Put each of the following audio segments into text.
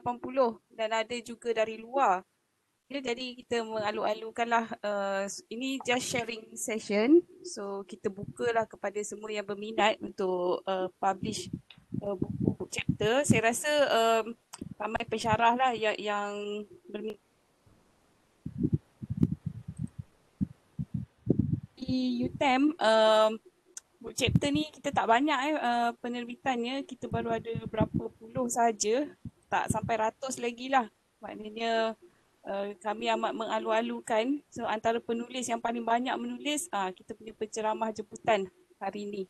80 dan ada juga dari luar. Ya, jadi kita mengalu-alukanlah, ini just sharing session. So kita bukalah kepada semua yang berminat untuk publish buku chapter. Saya rasa ramai pensyarah lah yang berminat di UTM. Book chapter ni kita tak banyak penerbitannya, kita baru ada berapa puluh saja, tak sampai ratus lagi lah. Maknanya kami amat mengalu-alukan. So antara penulis yang paling banyak menulis, kita punya penceramah jemputan hari ini.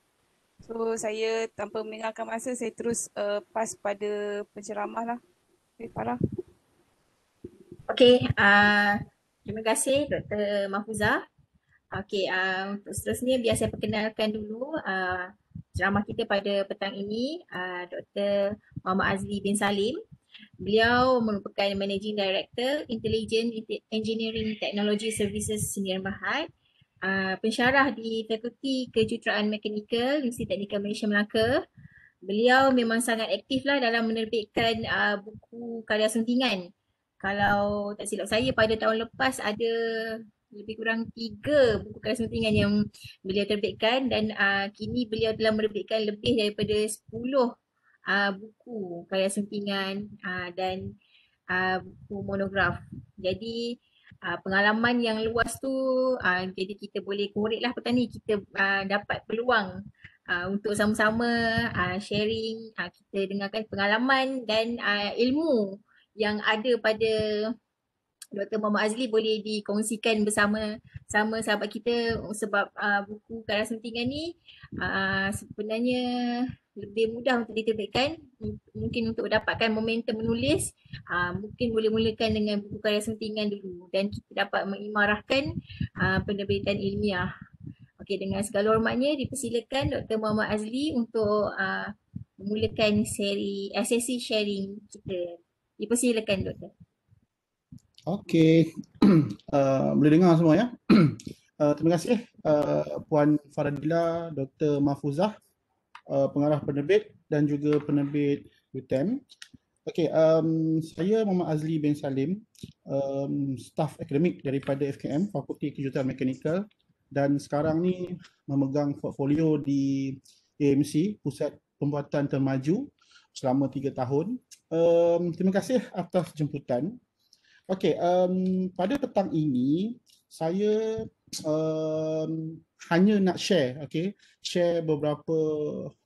So saya tanpa meninggalkan masa, saya terus pass pada penceramah lah. Okay, Farah. Okey, terima kasih Dr. Mahfuzah. Okey, untuk seterusnya biar saya perkenalkan dulu ceramah kita pada petang ini, Dr. Muhammad Azli bin Salim. Beliau merupakan Managing Director Intelligent Engineering Technology Services Sdn Bhd, pensyarah di Fakulti Kejuruteraan Mekanikal Universiti Teknikal Malaysia Melaka. Beliau memang sangat aktif lah dalam menerbitkan buku karya suntingan. Kalau tak silap saya, pada tahun lepas ada lebih kurang 3 buku karya suntingan yang beliau terbitkan, dan kini beliau telah menerbitkan lebih daripada 10 buku karya suntingan dan buku monograf. Jadi pengalaman yang luas tu, jadi kita boleh korek lah petang ni, kita dapat peluang untuk sama-sama sharing, kita dengarkan pengalaman dan ilmu yang ada pada Dr. Muhammad Azli boleh dikongsikan bersama sahabat kita, sebab buku karya suntingan ni sebenarnya lebih mudah untuk diterbitkan. Mungkin untuk dapatkan momentum menulis, mungkin boleh mulakan dengan buku karya suntingan dulu dan kita dapat mengimarahkan penerbitan ilmiah. Okey, dengan segala hormatnya dipersilakan Dr. Muhammad Azli untuk memulakan sesi sharing kita. Dipersilakan Dr. Okey, boleh dengar semua ya? Terima kasih Puan Faradila, Dr. Mahfuzah, pengarah penerbit dan juga penerbit UTM. Okey, saya Muhammad Azli bin Salim, staf akademik daripada FKM, Fakulti Kejuruteraan Mekanikal, dan sekarang ni memegang portfolio di AMC, Pusat Pembuatan Termaju, selama 3 tahun. Terima kasih atas jemputan. Okey, pada petang ini saya hanya nak share, share beberapa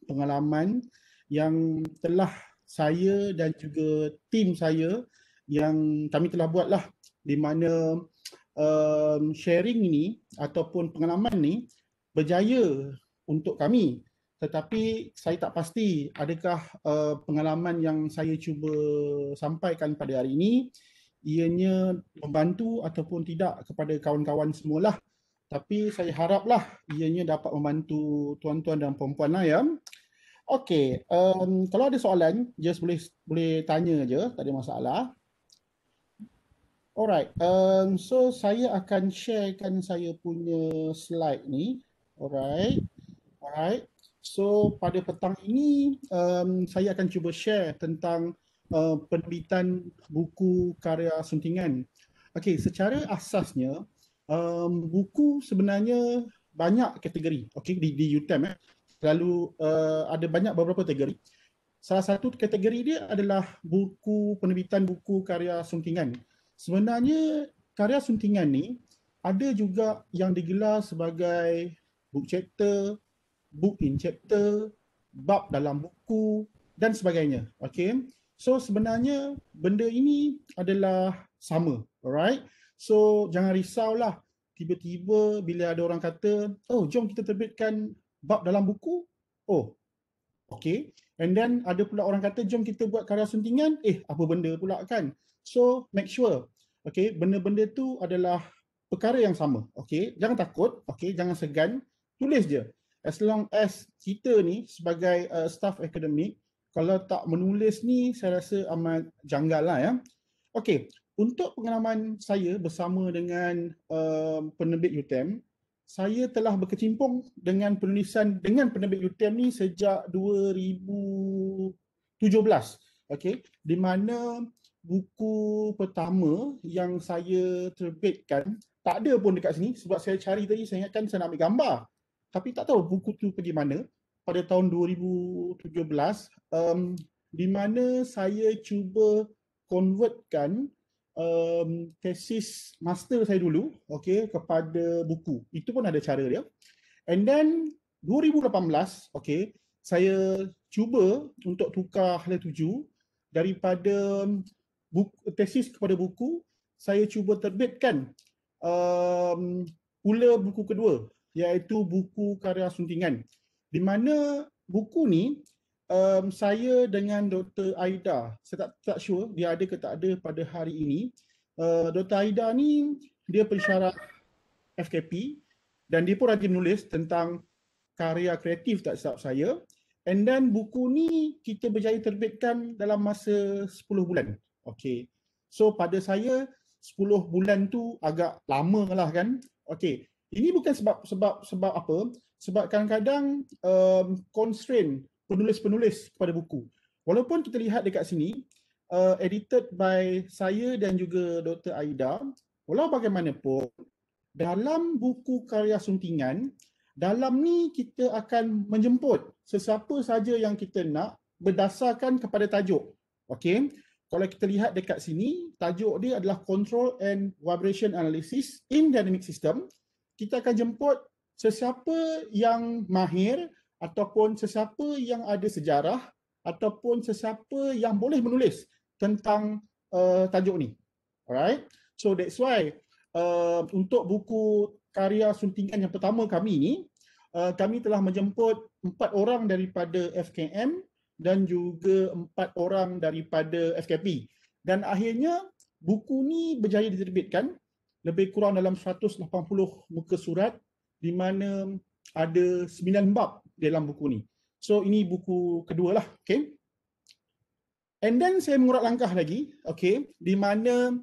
pengalaman yang telah saya dan juga tim saya yang kami telah buatlah, di mana sharing ini ataupun pengalaman ni berjaya untuk kami, tetapi saya tak pasti adakah pengalaman yang saya cuba sampaikan pada hari ini ianya membantu ataupun tidak kepada kawan-kawan semualah. Tapi saya haraplah ianya dapat membantu tuan-tuan dan puan-puan lah ya. Okey, kalau ada soalan, just boleh tanya je, tak ada masalah. Alright, so saya akan sharekan saya punya slide ni. Alright. So pada petang ini saya akan cuba share tentang penerbitan buku karya suntingan. Okey, secara asasnya buku sebenarnya banyak kategori. Okey, di UTM selalu ada banyak beberapa kategori. Salah satu kategori dia adalah buku penerbitan buku karya suntingan. Sebenarnya karya suntingan ni ada juga yang digelar sebagai book chapter, book in chapter, bab dalam buku dan sebagainya. Okey. So sebenarnya benda ini adalah sama, alright? So jangan risaulah tiba-tiba bila ada orang kata, "Oh, jom kita terbitkan bab dalam buku." Oh, okey. And then ada pula orang kata, "Jom kita buat karya suntingan." Apa benda pula kan? So make sure, okey, benda-benda tu adalah perkara yang sama. Okey, jangan takut, okey, jangan segan, tulis je. As long as kita ni sebagai staff akademik, kalau tak menulis ni saya rasa amat janggal lah ya. Okey, untuk pengalaman saya bersama dengan penerbit UTM, saya telah berkecimpung dengan penulisan dengan penerbit UTM ni sejak 2017. okey, di mana buku pertama yang saya terbitkan tak ada pun dekat sini sebab saya cari tadi, saya ingatkan saya nak ambil gambar. Tapi tak tahu buku tu pergi mana pada tahun 2017, di mana saya cuba convertkan tesis master saya dulu, okey, kepada buku. Itu pun ada cara dia. And then 2018, okey, saya cuba untuk tukar hala tuju daripada tesis kepada buku. Saya cuba terbitkan pula buku kedua, iaitu buku karya suntingan. Di mana buku ni saya dengan Dr. Aida, saya tak sure dia ada ke tak ada pada hari ini. Dr. Aida ni dia pensyarah FKP dan dia pun rajin menulis tentang karya kreatif tak silap saya. And then buku ni kita berjaya terbitkan dalam masa 10 bulan. Okey. So pada saya 10 bulan tu agak lama lah kan. Okey. Ini bukan sebab apa? Sebab kadang-kadang constraint penulis-penulis kepada buku. Walaupun kita lihat dekat sini edited by saya dan juga Dr. Aida, walau bagaimanapun dalam buku karya suntingan, dalam ni kita akan menjemput sesiapa saja yang kita nak berdasarkan kepada tajuk. Okey. Kalau kita lihat dekat sini, tajuk dia adalah Control and Vibration Analysis in Dynamic System. Kita akan jemput sesiapa yang mahir ataupun sesiapa yang ada sejarah ataupun sesiapa yang boleh menulis tentang tajuk ni. Alright. So that's why untuk buku karya suntingan yang pertama kami ni, kami telah menjemput 4 orang daripada FKM dan juga 4 orang daripada FKP. Dan akhirnya buku ni berjaya diterbitkan lebih kurang dalam 180 muka surat di mana ada 9 bab dalam buku ni. So ini buku kedua lah, okay. And then saya mengurat langkah lagi, okay, di mana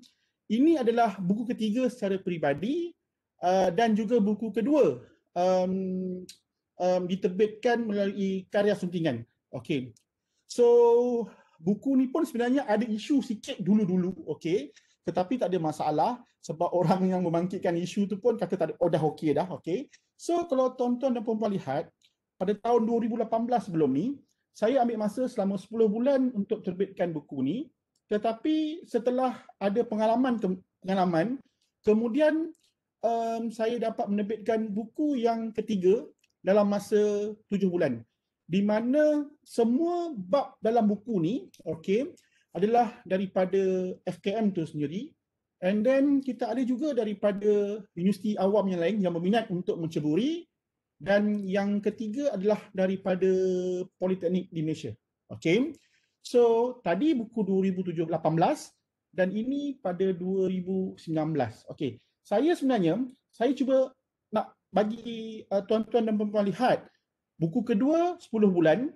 ini adalah buku ketiga secara peribadi dan juga buku kedua diterbitkan melalui karya suntingan. Okay. So buku ni pun sebenarnya ada isu sikit dulu-dulu, okay. Tetapi tak ada masalah sebab orang yang membangkitkan isu tu pun kata tak ada, oh dah okey dah, okey. So kalau tuan-tuan dan puan-puan lihat, pada tahun 2018 sebelum ni, saya ambil masa selama 10 bulan untuk terbitkan buku ni. Tetapi setelah ada pengalaman, kemudian saya dapat menerbitkan buku yang ketiga dalam masa 7 bulan. Di mana semua bab dalam buku ni, okey, adalah daripada FKM tu sendiri. And then kita ada juga daripada universiti awam yang lain yang berminat untuk menceburi. Dan yang ketiga adalah daripada Politeknik di Malaysia. Okay. So tadi buku 2018 dan ini pada 2019. Okay. Saya cuba nak bagi tuan-tuan dan puan-puan lihat buku kedua 10 bulan,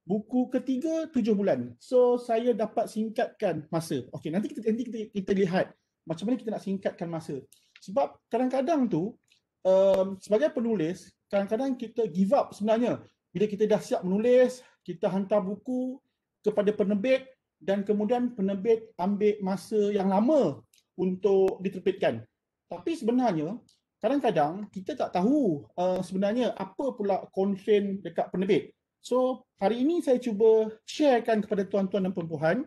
buku ketiga 7 bulan. So saya dapat singkatkan masa. Okey, nanti kita lihat macam mana kita nak singkatkan masa. Sebab kadang-kadang tu sebagai penulis, kadang-kadang kita give up sebenarnya. Bila kita dah siap menulis, kita hantar buku kepada penerbit dan kemudian penerbit ambil masa yang lama untuk diterbitkan. Tapi sebenarnya kadang-kadang kita tak tahu sebenarnya apa pula constraint dekat penerbit. So hari ini saya cuba sharekan kepada tuan-tuan dan puan-puan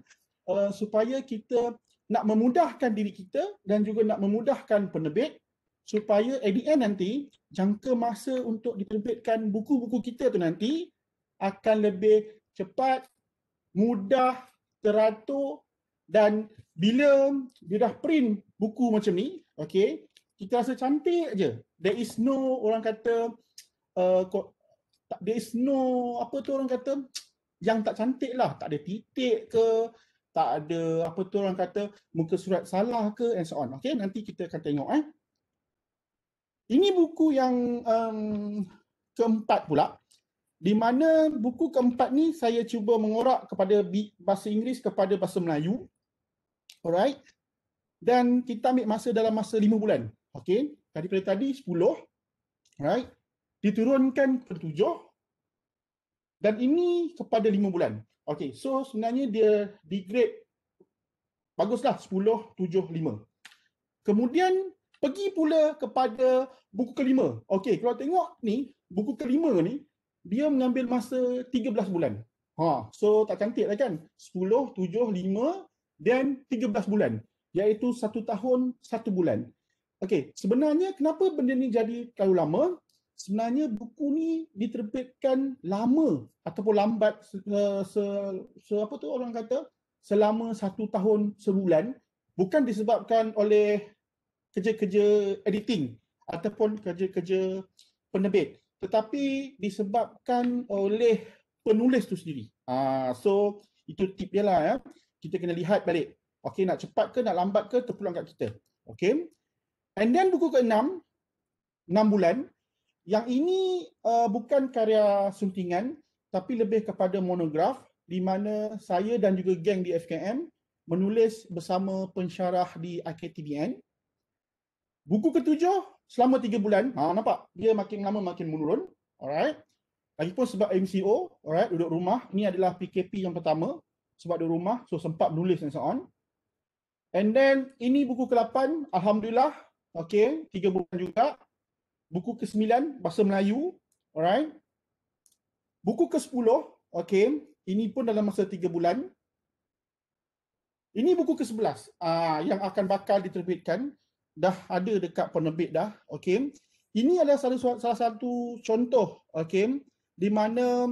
supaya kita nak memudahkan diri kita dan juga nak memudahkan penerbit supaya at the end nanti jangka masa untuk diterbitkan buku-buku kita tu nanti akan lebih cepat, mudah, teratur dan bila dia dah print buku macam ni, okay, kita rasa cantik je. There is no, orang kata there is no, apa tu orang kata, yang tak cantik lah. Tak ada titik ke, tak ada apa tu orang kata muka surat salah ke and so on. Okay, nanti kita akan tengok Ini buku yang keempat pula, di mana buku keempat ni saya cuba mengorak kepada bahasa Inggeris kepada bahasa Melayu. Alright. Dan kita ambil masa dalam masa 5 bulan. Okay. Daripada tadi 10. Alright. Diturunkan ke 7. Dan ini kepada 5 bulan. Okay, so sebenarnya dia di grade baguslah 10.75. Kemudian pergi pula kepada buku kelima. Okey, kalau tengok ni, buku kelima ni, dia mengambil masa 13 bulan. So tak cantik lah kan? 10, 7, 5 dan 13 bulan. Iaitu 1 tahun, 1 bulan. Okey, sebenarnya kenapa benda ni jadi terlalu lama? Sebenarnya buku ni diterbitkan lama ataupun lambat apa tu orang kata? Selama 1 tahun sebulan, bukan disebabkan oleh kerja-kerja editing ataupun kerja-kerja penerbit, tetapi disebabkan oleh penulis tu sendiri. So itu tip dia lah ya. Kita kena lihat balik. Okey, nak cepat ke nak lambat ke terpulang kat kita. Okey. And then buku ke-6, 6 bulan. Yang ini bukan karya suntingan tapi lebih kepada monograf di mana saya dan juga geng di FKM menulis bersama pensyarah di IKTBN. Buku ketujuh selama 3 bulan. Nampak? Dia makin lama makin menurun. Alright. Lagipun sebab MCO, alright, duduk rumah. Ini adalah PKP yang pertama. Sebab duduk rumah, so sempat menulis and so on. And then, ini buku ke-8. Alhamdulillah. Okay, 3 bulan juga. Buku ke-9, Bahasa Melayu. Alright. Buku ke-10, okay, ini pun dalam masa 3 bulan. Ini buku ke-11 yang akan bakal diterbitkan. Dah ada dekat penerbit dah. Okay. Ini adalah salah satu contoh, okay, di mana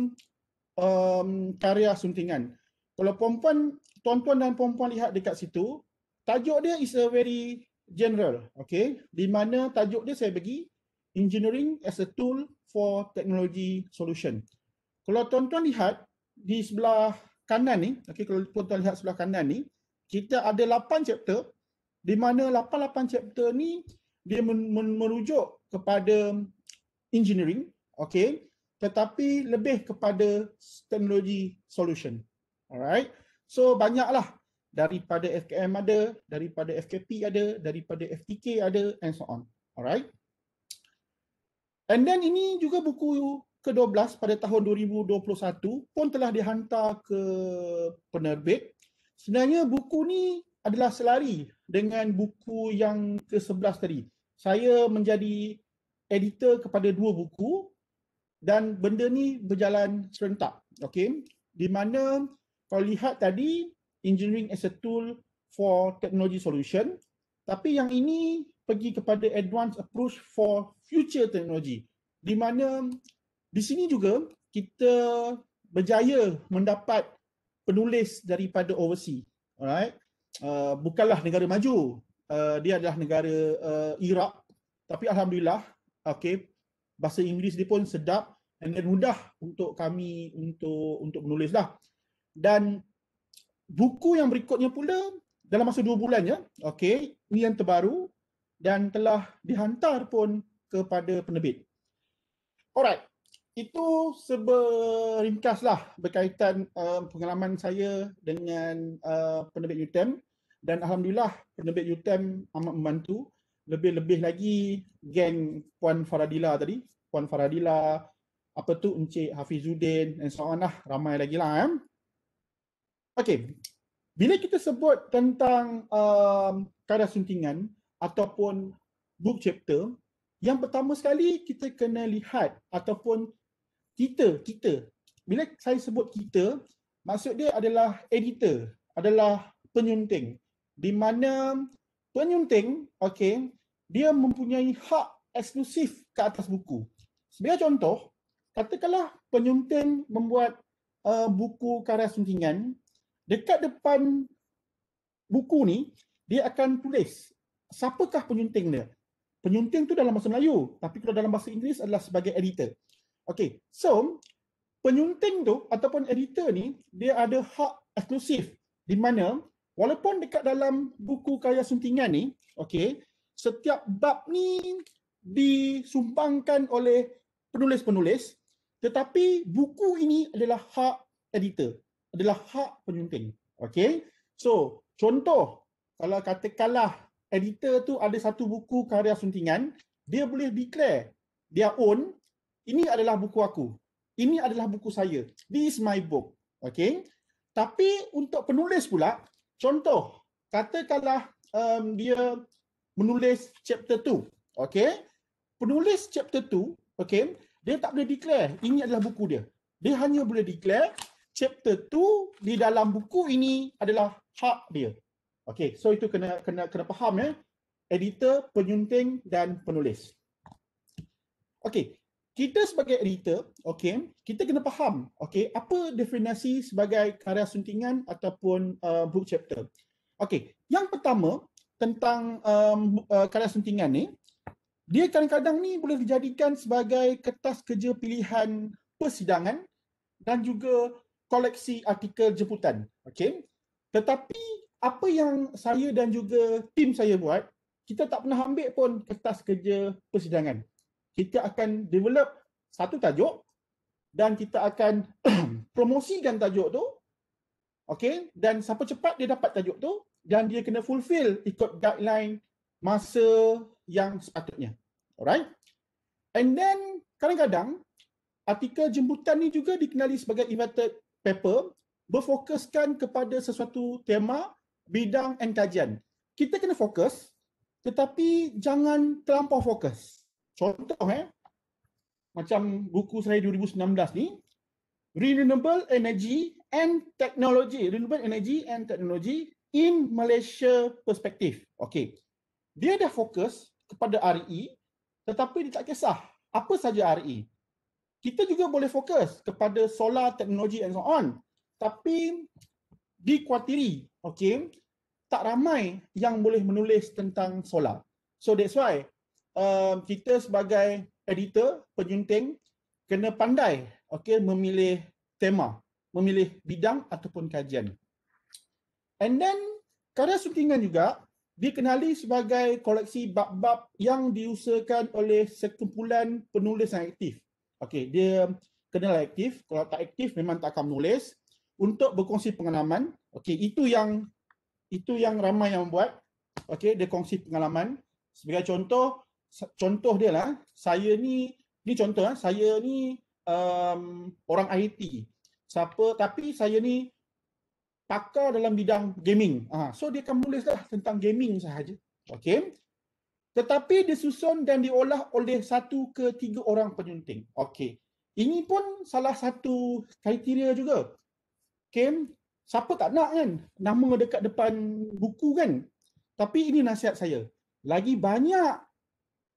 karya suntingan. Kalau tuan-tuan dan puan-puan lihat dekat situ, tajuk dia is a very general, okay, di mana tajuk dia saya bagi Engineering as a Tool for Technology Solution. Kalau tuan-tuan lihat di sebelah kanan ni, okay, kalau tuan-tuan lihat sebelah kanan ni, kita ada 8 chapter, di mana 8 chapter ni dia merujuk kepada engineering, okay, tetapi lebih kepada technology solution. Alright. So banyaklah, daripada FKM ada, daripada FKP ada, daripada FTK ada and so on. Alright. And then ini juga buku ke-12 pada tahun 2021 pun telah dihantar ke penerbit. Sebenarnya buku ni adalah selari dengan buku yang ke-11 tadi. Saya menjadi editor kepada 2 buku dan benda ni berjalan serentak. Okay? Di mana kalau lihat tadi, Engineering as a Tool for Technology Solution, tapi yang ini pergi kepada Advanced Approach for Future Technology. Di mana di sini juga kita berjaya mendapat penulis daripada overseas. Alright. Bukanlah negara maju, dia adalah negara Iraq, tapi alhamdulillah, okay, bahasa Inggeris dia pun sedap dan mudah untuk kami untuk menulis lah. Dan buku yang berikutnya pula dalam masa 2 bulan ya, okay, ini yang terbaru dan telah dihantar pun kepada penerbit. Alright, itu seberingkaslah berkaitan pengalaman saya dengan penerbit UTM. Dan alhamdulillah penerbit UTM amat membantu. Lebih-lebih lagi geng Puan Faradila tadi, Puan Faradila, apa tu, Encik Hafizuddin and so on lah, ramai lagi lah. Okay, bila kita sebut tentang karya suntingan ataupun book chapter, yang pertama sekali kita kena lihat ataupun kita, bila saya sebut kita, maksud dia adalah editor, adalah penyunting. Di mana penyunting, okay, dia mempunyai hak eksklusif ke atas buku. Sebagai contoh, katakanlah penyunting membuat buku karya suntingan, dekat depan buku ni, dia akan tulis siapakah penyunting dia. Penyunting tu dalam bahasa Melayu, tapi kalau dalam bahasa Inggeris adalah sebagai editor. Okay, so penyunting tu ataupun editor ni, dia ada hak eksklusif di mana walaupun dekat dalam buku karya suntingan ni, okay, setiap bab ni disumbangkan oleh penulis-penulis, tetapi buku ini adalah hak editor, adalah hak penyunting. Okay, so contoh, kalau katakanlah editor tu ada satu buku karya suntingan, dia boleh declare dia own, ini adalah buku aku, ini adalah buku saya, this is my book. Okay, Tapi untuk penulis pula, contoh, katakanlah dia menulis chapter 2, okey? Penulis chapter 2, okey, dia tak boleh declare ini adalah buku dia. Dia hanya boleh declare chapter 2 di dalam buku ini adalah hak dia. Okey, so itu kena faham ya. Editor, penyunting dan penulis. Okey, kita sebagai editor, okey, kita kena faham, okey, apa definisi sebagai karya suntingan ataupun book chapter. Okey, yang pertama tentang karya suntingan ni, dia kadang-kadang ni boleh dijadikan sebagai kertas kerja pilihan persidangan dan juga koleksi artikel jemputan. Okey. Tetapi apa yang saya dan juga tim saya buat, kita tak pernah ambil pun kertas kerja persidangan. Kita akan develop satu tajuk dan kita akan promosikan tajuk tu. Okey, dan siapa cepat dia dapat tajuk tu dan dia kena fulfill ikut guideline masa yang sepatutnya. Alright? And then kadang-kadang artikel jemputan ni juga dikenali sebagai inverted paper, berfokuskan kepada sesuatu tema, bidang dan kajian. Kita kena fokus tetapi jangan terlampau fokus. Contoh macam buku saya 2019 ni, Renewable Energy and Technology, Renewable Energy and Technology in Malaysia Perspective. Okey. Dia dah fokus kepada RE, tetapi dia tak kisah apa saja RE. Kita juga boleh fokus kepada solar technology and so on. Tapi dikuatiri, okey, tak ramai yang boleh menulis tentang solar. So that's why kita sebagai editor, penyunting kena pandai, okey, memilih tema, memilih bidang ataupun kajian. And then karya suntingan juga dikenali sebagai koleksi bab-bab yang diusahakan oleh sekumpulan penulis yang aktif. Okey, dia kenalah aktif. Kalau tak aktif memang tak akan menulis untuk berkongsi pengalaman. Okey, itu yang ramai yang buat. Okey, dia kongsi pengalaman. Sebagai contoh dia lah, saya ni contoh saya ni orang IT. Tapi saya ni pakar dalam bidang gaming. So dia akan menulislah tentang gaming sahaja. Okey. Tetapi disusun dan diolah oleh 1 ke 3 orang penyunting. Okey. Ini pun salah satu kriteria juga. Okey. Siapa tak nak kan nama dekat depan buku kan? Tapi ini nasihat saya. Lagi banyak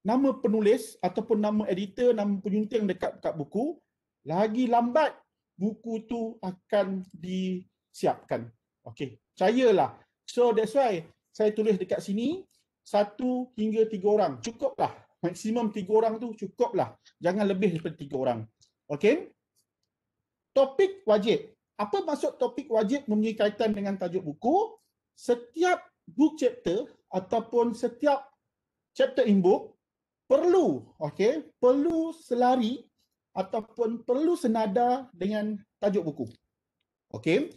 nama penulis ataupun nama editor, nama penyunting dekat buku, lagi lambat buku tu akan disiapkan. Okey. Percayalah. So that's why saya tulis dekat sini 1 hingga 3 orang. Cukuplah. Maksimum 3 orang tu cukuplah. Jangan lebih daripada 3 orang. Okey. Topik wajib. Apa maksud topik wajib mempunyai kaitan dengan tajuk buku? Setiap book chapter ataupun setiap chapter in book perlu, okey, perlu selari ataupun perlu senada dengan tajuk buku. Okey.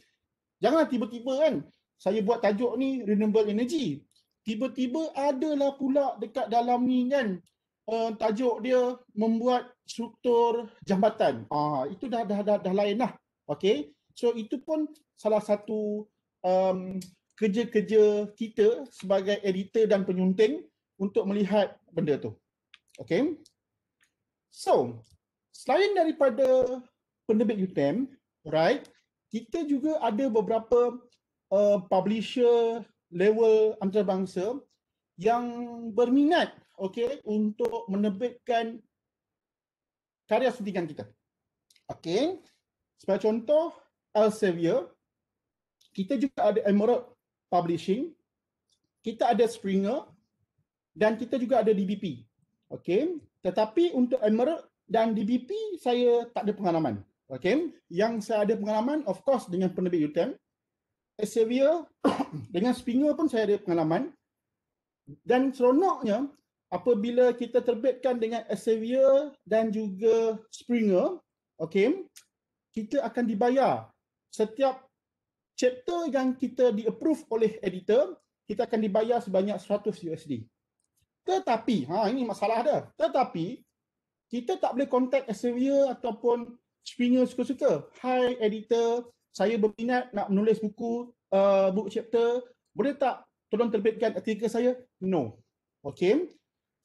Janganlah tiba-tiba kan saya buat tajuk ni renewable energy. Tiba-tiba adalah pula dekat dalam ni kan tajuk dia membuat struktur jambatan. Itu dah lain lah. Okey. So itu pun salah satu kerja-kerja kita sebagai editor dan penyunting untuk melihat benda tu. Okey. So, selain daripada penerbit UTM, right, kita juga ada beberapa publisher level antarabangsa yang berminat, okey, untuk menerbitkan karya suntingan kita. Okey. Sebagai contoh, Elsevier, kita juga ada Emerald Publishing, kita ada Springer dan kita juga ada DBP. Okey. Tetapi untuk Emerald dan DBP saya tak ada pengalaman. Okey. Yang saya ada pengalaman of course dengan penerbit UTM. Elsevier dengan Springer pun saya ada pengalaman. Dan seronoknya apabila kita terbitkan dengan Elsevier dan juga Springer, okey, kita akan dibayar setiap chapter yang kita di-approve oleh editor, kita akan dibayar sebanyak 100 USD. Tetapi, ini masalah dia. Tetapi, kita tak boleh contact Elsevier ataupun Springer suka-suka. Hi editor, saya berminat nak menulis buku book chapter, boleh tak tolong terbitkan artikel saya? No. Okay.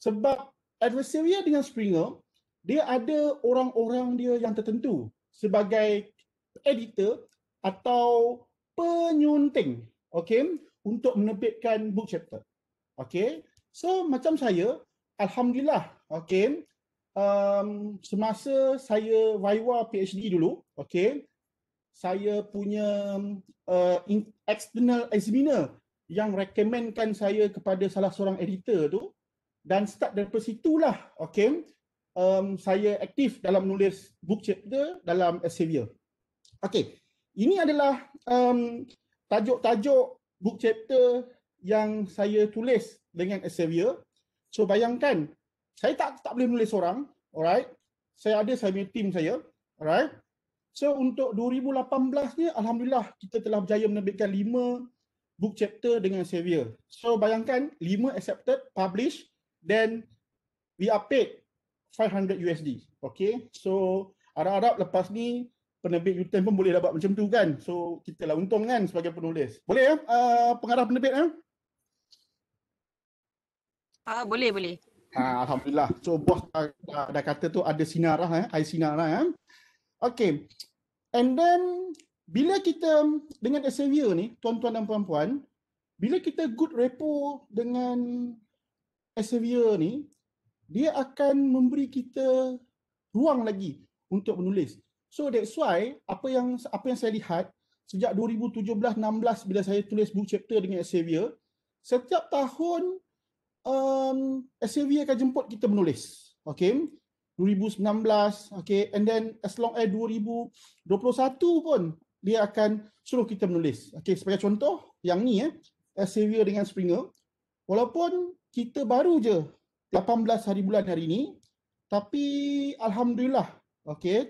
Sebab adversarial dengan Springer, dia ada orang-orang dia yang tertentu sebagai editor atau penyunting, okay, untuk menerbitkan book chapter. Okay. So macam saya, alhamdulillah, okay, semasa saya Viva PhD dulu, okay, saya punya external examiner yang recommendkan saya kepada salah seorang editor tu, dan start dari situlah, okay, saya aktif dalam menulis book chapter dalam Elsevier. Okay, ini adalah tajuk-tajuk book chapter yang saya tulis dengan Elsevier. So bayangkan, saya tak boleh menulis seorang, alright. Saya punya team saya, alright. So untuk 2018 ni, alhamdulillah kita telah berjaya menerbitkan 5 book chapter dengan Elsevier. So bayangkan 5 accepted, published, then we are paid $500. Okay, so harap-harap lepas ni penerbit UTM pun boleh dapat macam tu kan. So kita lah untung kan sebagai penulis. Boleh ya pengarah penerbit ya? Boleh. Alhamdulillah. So bos dah kata tu ada sinar lah, air sinar lah. Okay. And then bila kita dengan Elsevier ni, tuan-tuan dan puan-puan, bila kita good rapport dengan Elsevier ni, dia akan memberi kita ruang lagi untuk menulis. So that's why apa yang saya lihat sejak 2017-16 bila saya tulis book chapter dengan Elsevier, setiap tahun Elsevier akan jemput kita menulis. Okay, 2019, okay, and then as long as 2021 pun dia akan suruh kita menulis. Okay, sebagai contoh yang ni Elsevier dengan Springer, walaupun kita baru je 18 hari bulan hari ni, tapi alhamdulillah, okay,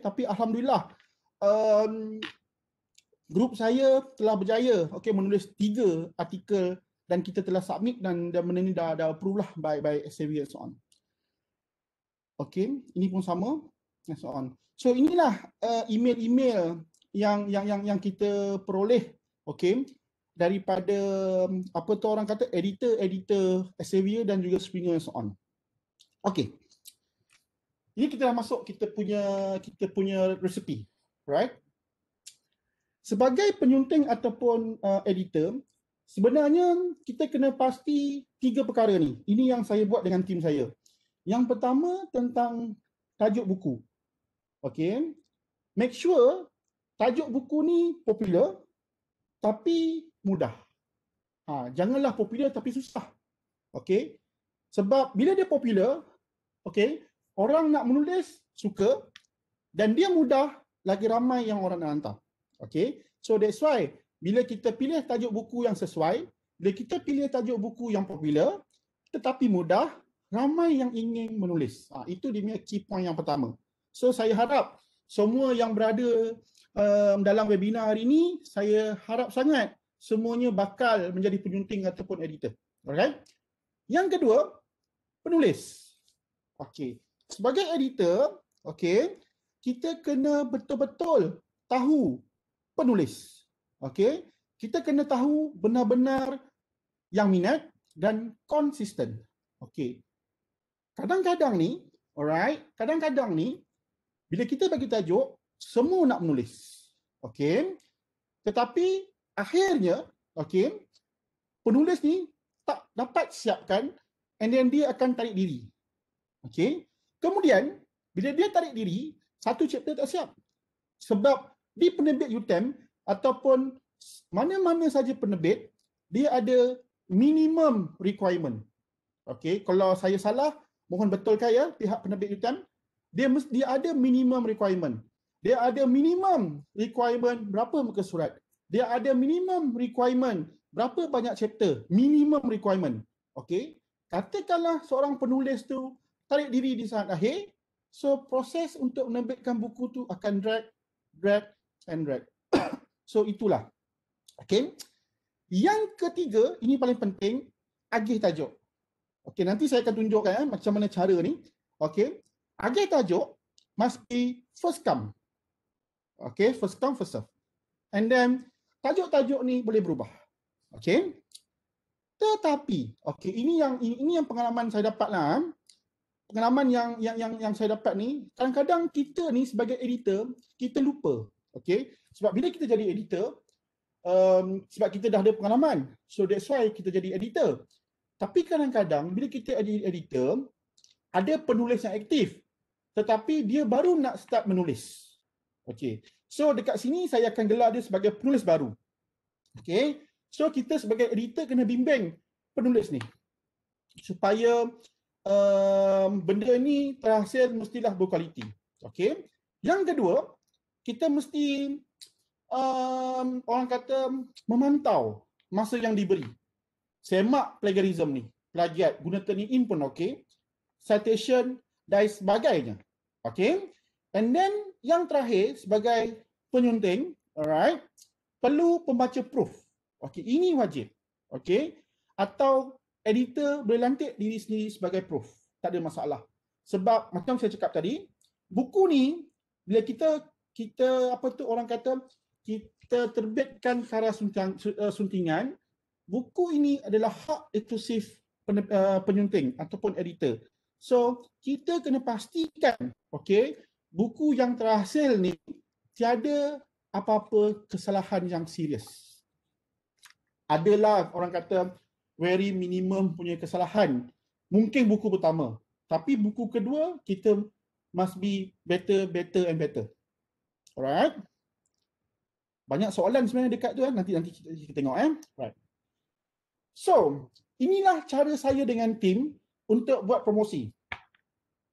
grup saya telah berjaya, okay, menulis 3 artikel dan kita telah submit dan benda ni dah approve lah by Elsevier and so on. Okay, ini pun sama and so on. So inilah email-email yang kita peroleh, okay, daripada apa tu orang kata editor Elsevier dan juga Springer and so on. Okay. Ini kita dah masuk kita punya resipi, right? Sebagai penyunting ataupun editor, sebenarnya kita kena pasti 3 perkara ni. Ini yang saya buat dengan tim saya. Yang pertama tentang tajuk buku. Okay. Make sure tajuk buku ni popular tapi mudah. Janganlah popular tapi susah. Okay. Sebab bila dia popular, okay, orang nak menulis suka dan dia mudah, lagi ramai yang orang nak hantar. Okay. So that's why bila kita pilih tajuk buku yang sesuai, bila kita pilih tajuk buku yang popular tetapi mudah, ramai yang ingin menulis. Itu dia punya key point yang pertama. So saya harap semua yang berada dalam webinar hari ini, saya harap sangat semuanya bakal menjadi penyunting ataupun editor. Alright. Yang kedua, penulis. Okey. Sebagai editor, okey, kita kena betul-betul tahu penulis. Okey. Kita kena tahu benar-benar yang minat dan konsisten. Okey. Kadang-kadang ni, alright, kadang-kadang ni bila kita bagi tajuk, semua nak menulis. Okey. Tetapi akhirnya, okey, penulis ni tak dapat siapkan and then dia akan tarik diri. Okey. Kemudian bila dia tarik diri, satu chapter tak siap. Sebab di penerbit UTM ataupun mana-mana saja penerbit, dia ada minimum requirement. Okey, kalau saya salah, mohon betulkan ya pihak penerbit UTM, dia ada minimum requirement. Dia ada minimum requirement berapa muka surat. Dia ada minimum requirement berapa banyak chapter, minimum requirement. Okey. Katakanlah seorang penulis tu tarik diri di saat akhir, so proses untuk menerbitkan buku tu akan drag. So itulah. Okey. Yang ketiga, ini paling penting, agih tajuk. Okey, nanti saya akan tunjukkan macam mana cara ni. Okey. Agih tajuk must be first come. Okey, first come first serve. and then tajuk-tajuk ni boleh berubah. Okay. Tetapi, okay, ini yang pengalaman saya dapat lah. Pengalaman yang saya dapat ni, kadang-kadang kita ni sebagai editor, kita lupa. Okay. Sebab bila kita jadi editor, sebab kita dah ada pengalaman. So that's why kita jadi editor. Tapi kadang-kadang bila kita jadi editor, ada penulis yang aktif. Tetapi dia baru nak start menulis. Okay. So dekat sini saya akan gelar dia sebagai penulis baru. Okay. So kita sebagai editor kena bimbing penulis ni. Supaya benda ni terhasil mestilah berkualiti. Okay. Yang kedua, kita mesti orang kata memantau masa yang diberi. Semak plagiarism ni. Plagiat, guna turn-in pun okey. Citation dan sebagainya. Okay. And then yang terakhir sebagai penyunting, alright, perlu pembaca proof. Okay, ini wajib. Okay. Atau editor boleh lantik diri sendiri sebagai proof. Tak ada masalah. Sebab macam saya cakap tadi, buku ni bila kita apa tu orang kata, kita terbitkan karya suntingan, buku ini adalah hak eksklusif penyunting ataupun editor. So, kita kena pastikan, okay, buku yang terhasil ni tiada apa-apa kesalahan yang serius. Adalah orang kata very minimum punya kesalahan. Mungkin buku pertama. Tapi buku kedua, kita must be better and better. Alright. Banyak soalan sebenarnya dekat tu, nanti kita tengok. Right. So, inilah cara saya dengan tim untuk buat promosi.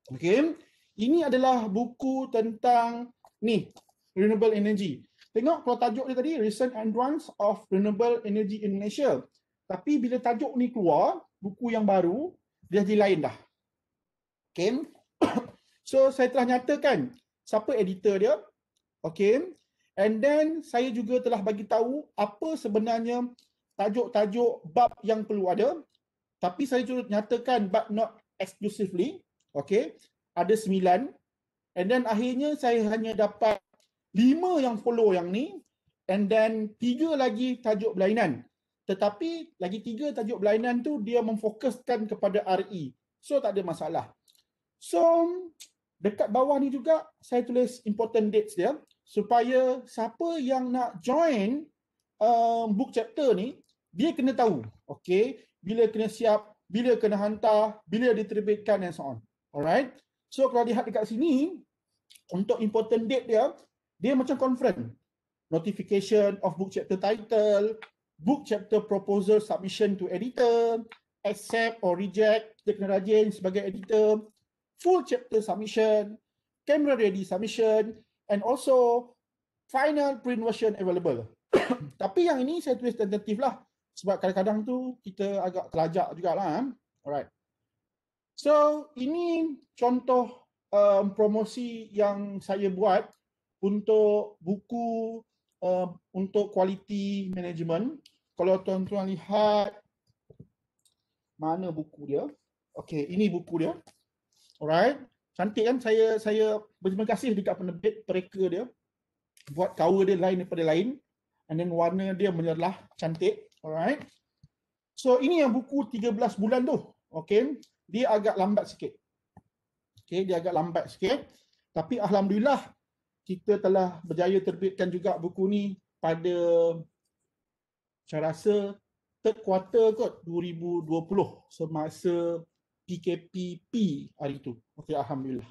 Okay. Ini adalah buku tentang ni, renewable energy. Tengok kalau tajuk dia tadi, Recent Advance of Renewable Energy in Malaysia. Tapi bila tajuk ni keluar, buku yang baru, dia jadi lain dah. Okay. So, saya telah nyatakan siapa editor dia. Okay. And then, saya juga telah bagi tahu apa sebenarnya tajuk-tajuk bab yang perlu ada. Tapi saya juga nyatakan but not exclusively. Okay. Ada 9. And then akhirnya saya hanya dapat 5 yang follow yang ni. And then 3 lagi tajuk berlainan. Tetapi lagi 3 tajuk berlainan tu dia memfokuskan kepada RE. So tak ada masalah. So dekat bawah ni juga saya tulis important dates dia. Supaya siapa yang nak join book chapter ni, dia kena tahu. Okay. Bila kena siap, bila kena hantar, bila diterbitkan and so on. Alright. So kalau lihat dekat sini, untuk important date dia, dia macam conference. Notification of book chapter title, book chapter proposal submission to editor, accept or reject, kita kena rajin sebagai editor, full chapter submission, camera ready submission, and also final print version available. Tapi yang ini saya tulis tentatif lah. Sebab kadang-kadang tu kita agak terlajak jugalah. Alright. So ini contoh promosi yang saya buat untuk buku untuk quality management. Kalau tuan-tuan lihat mana buku dia. Okay, ini buku dia. Alright. Cantik kan? Saya berterima kasih dekat penerbit mereka dia. Buat cover dia lain daripada lain. And then warna dia menyerlah cantik. Alright. So ini yang buku 13 bulan tu. Okay. Dia agak lambat sikit. Okay, dia agak lambat sikit. Tapi alhamdulillah kita telah berjaya terbitkan juga buku ni pada saya rasa third quarter kot 2020 semasa PKPP hari tu. Okay, alhamdulillah.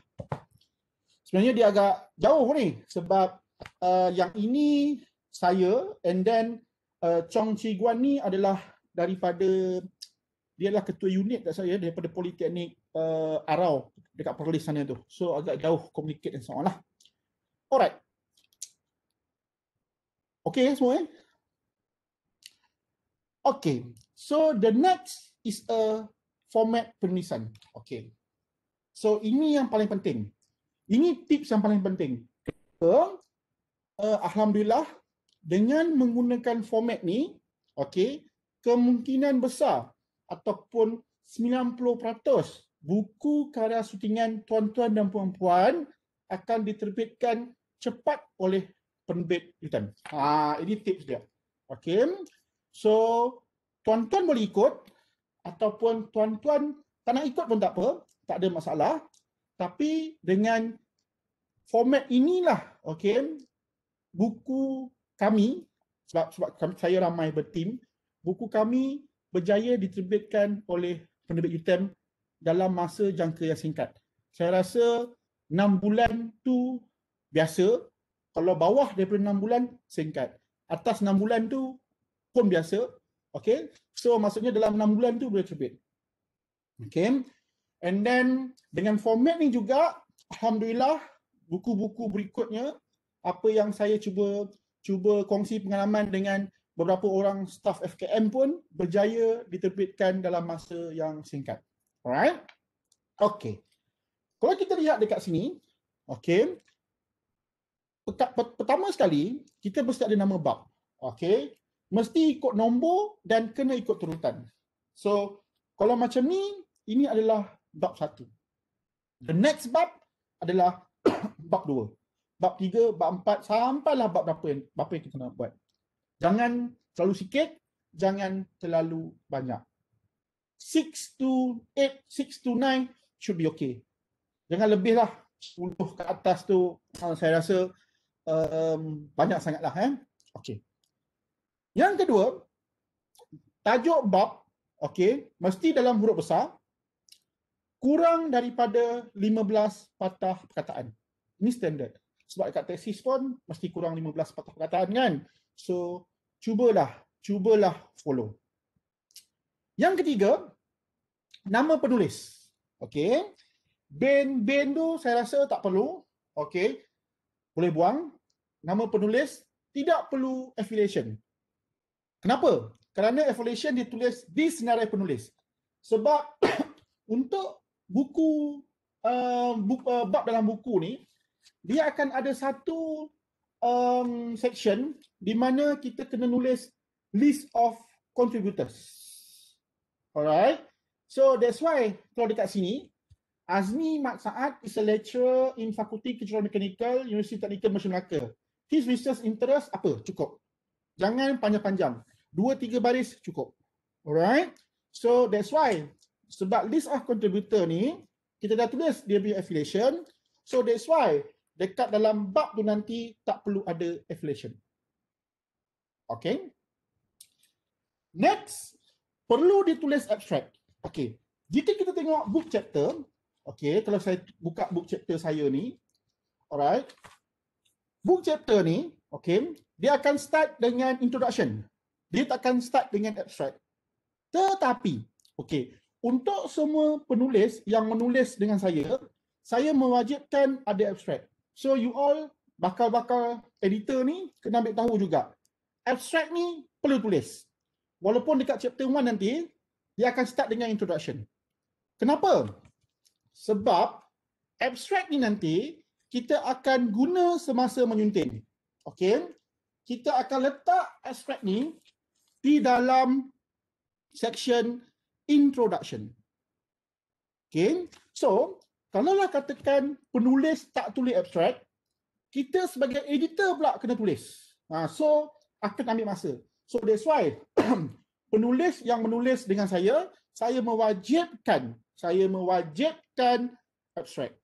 Sebenarnya dia agak jauh ni sebab yang ini saya and then Chong Chi Guan ni adalah daripada dia adalah ketua unit kat saya daripada Politeknik Arau dekat Perlis sana tu. So agak jauh communicate dan so on lah. Alright. Okay semua Okay. So the next is a format penulisan. Okay. So ini yang paling penting. Ini tips yang paling penting. Alhamdulillah dengan menggunakan format ni, okay, kemungkinan besar ataupun 90% buku karya syutingan tuan-tuan dan puan-puan akan diterbitkan cepat oleh penerbit UTM. Ini tips dia. Okay. So, tuan-tuan boleh ikut ataupun tuan-tuan tak nak ikut pun tak apa, tak ada masalah. Tapi dengan format inilah, okay, buku kami, sebab saya ramai bertim, buku kami berjaya diterbitkan oleh penerbit UTM dalam masa jangka yang singkat. Saya rasa 6 bulan tu biasa, kalau bawah daripada 6 bulan singkat. Atas 6 bulan tu pun biasa. Okay, so maksudnya dalam 6 bulan tu boleh terbit. Okay, and then dengan format ni juga, alhamdulillah, buku-buku berikutnya, apa yang saya cuba kongsi pengalaman dengan beberapa orang staff FKM pun berjaya diterbitkan dalam masa yang singkat. Alright? Okay. Kalau kita lihat dekat sini, okay, pertama sekali, kita mesti ada nama bab. Okay, mesti ikut nombor dan kena ikut turutan. So, kalau macam ni, ini adalah bab 1. The next bab adalah bab 2. Bab 3, bab 4, sampailah bab berapa yang kita nak buat. Jangan terlalu sikit, jangan terlalu banyak. 6 to 8, 6 to 9 should be okay. Jangan lebih lah, 10 ke atas tu, saya rasa banyak sangatlah. Okay. Yang kedua, tajuk bab, okay, mesti dalam huruf besar, kurang daripada 15 patah perkataan. Ini standard. Sebab dekat tesis pun mesti kurang 15 patah perkataan kan. So, cubalah follow. Yang ketiga, nama penulis. Okay. Ben tu saya rasa tak perlu. Okay. Boleh buang. Nama penulis tidak perlu affiliation. Kenapa? Kerana affiliation ditulis di senarai penulis. Sebab untuk buku, bab dalam buku ni, dia akan ada satu section di mana kita kena nulis list of contributors. Alright. So that's why kalau dekat sini, Azmi Mat Saad is a lecturer in Fakulti Kejuruteraan Mekanikal, Universiti Teknikal Malaysia Melaka. His research interest apa? Cukup. Jangan panjang-panjang. 2-3 baris cukup. Alright. So that's why, sebab list of contributor ni, kita dah tulis dia punya affiliation. So that's why, dekat dalam bab tu nanti tak perlu ada affiliation. Okay. Next, perlu ditulis abstract. Okay. Jika kita tengok book chapter, okay, kalau saya buka book chapter saya ni, alright. Book chapter ni, okay, dia akan start dengan introduction. Dia tak akan start dengan abstract. Tetapi, okay, untuk semua penulis yang menulis dengan saya mewajibkan ada abstract. So you all bakal editor ni kena ambil tahu juga. Abstract ni perlu tulis. Walaupun dekat chapter 1 nanti, dia akan start dengan introduction. Kenapa? Sebab abstract ni nanti kita akan guna semasa menyunting. Okay? Kita akan letak abstract ni di dalam section introduction. Okay? So, kalaulah katakan penulis tak tulis abstract, kita sebagai editor pula kena tulis. So, akan ambil masa. So, that's why penulis yang menulis dengan saya mewajibkan abstract.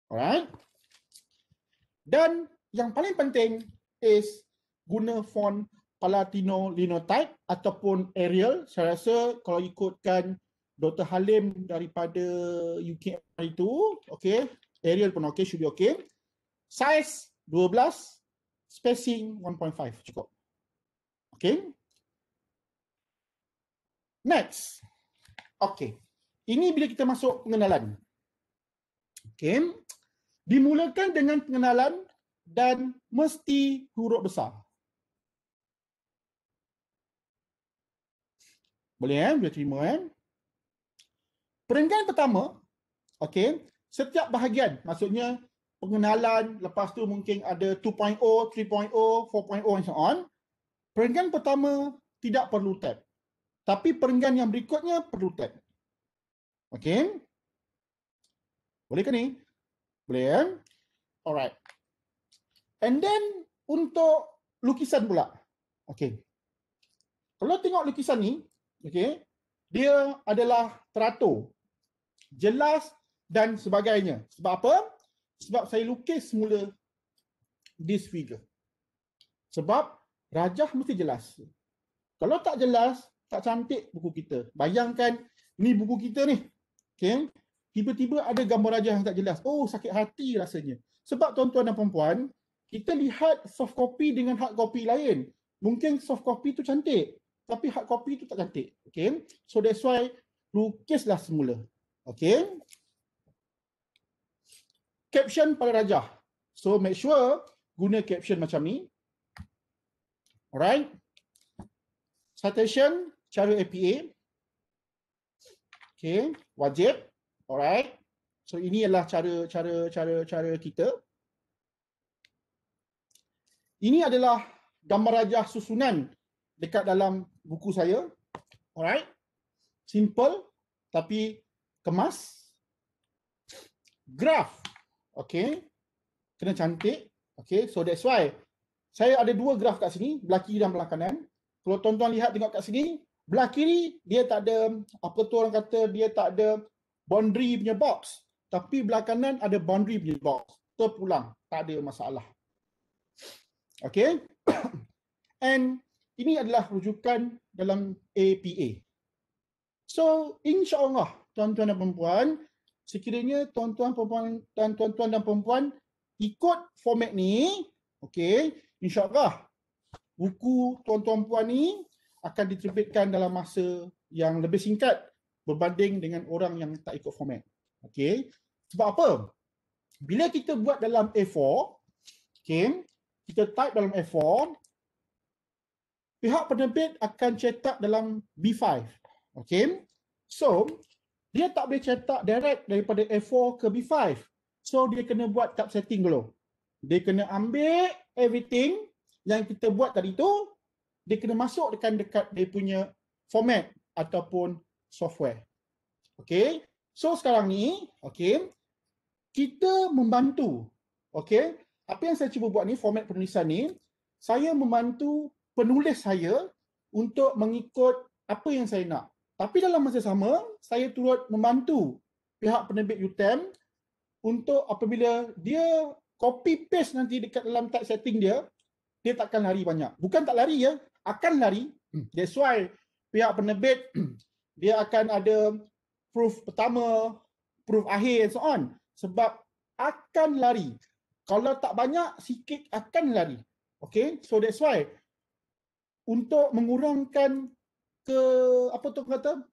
Alright? Dan yang paling penting is guna font Palatino Linotype ataupun Arial. Saya rasa kalau ikutkan Dr. Halim daripada UK itu, okay, Arial pun okay, should be okay. Size 12, spacing 1.5 cukup. Okay. Next. Okay. Ini bila kita masuk pengenalan. Okay. Dimulakan dengan pengenalan dan mesti huruf besar. Boleh boleh terima Perenggan pertama, okay, setiap bahagian, maksudnya pengenalan, lepas tu mungkin ada 2.0, 3.0, 4.0 and so on. Perenggan pertama tidak perlu tab. Tapi perenggan yang berikutnya perlu tab. Okay. Boleh ke ni? Boleh Alright. And then untuk lukisan pula. Okey. Kalau tengok lukisan ni, okey, dia adalah teratur, jelas dan sebagainya. Sebab apa? Sebab saya lukis semula this figure. Sebab rajah mesti jelas. Kalau tak jelas, tak cantik buku kita. Bayangkan ni buku kita ni. Okay? Tiba-tiba ada gambar rajah yang tak jelas. Oh, sakit hati rasanya. Sebab tuan-tuan dan puan-puan, kita lihat soft copy dengan hard copy lain. Mungkin soft copy tu cantik, tapi hard copy tu tak cantik. Okay? So that's why lukislah semula. Okay? Caption pada rajah. So make sure guna caption macam ni. Alright? Citation, cara APA. Okay, wajib. Alright. So ini adalah cara kita. Ini adalah gambar rajah susunan dekat dalam buku saya. Alright. Simple tapi kemas. Graph. Okay. Kena cantik. Okay, so that's why saya ada dua graf kat sini, belah kiri dan belah kanan. Kalau tuan-tuan lihat tengok kat sini, belah kiri dia tak ada, apa tu orang kata, dia tak ada boundary punya box. Tapi belah kanan ada boundary punya box. Terpulang, tak ada masalah. Okay. And ini adalah rujukan dalam APA. So, insya-Allah tuan-tuan dan puan-puan, sekiranya tuan-tuan dan puan-puan ikut format ni, okay, insya-Allah buku tuan-tuan puan ni akan diterbitkan dalam masa yang lebih singkat berbanding dengan orang yang tak ikut format. Okay. Sebab apa? Bila kita buat dalam A4, okay, kita type dalam A4, pihak penerbit akan cetak dalam B5. Okay. So, dia tak boleh cetak direct daripada A4 ke B5. So, dia kena buat typesetting dulu. Dia kena ambil everything yang kita buat tadi tu, dia kena masukkan dekat dia punya format ataupun software. Okay. So sekarang ni, okay, kita membantu. Okay. Apa yang saya cuba buat ni, format penulisan ni, saya membantu penulis saya untuk mengikut apa yang saya nak. Tapi dalam masa sama, saya turut membantu pihak penerbit UTM untuk apabila dia copy paste nanti dekat dalam typesetting dia, dia takkan lari banyak. Bukan tak lari ya, akan lari. That's why pihak penerbit dia akan ada proof pertama, proof akhir and so on. Sebab akan lari. Kalau tak banyak, sikit akan lari. Okay, so that's why untuk mengurangkan apa tu kata?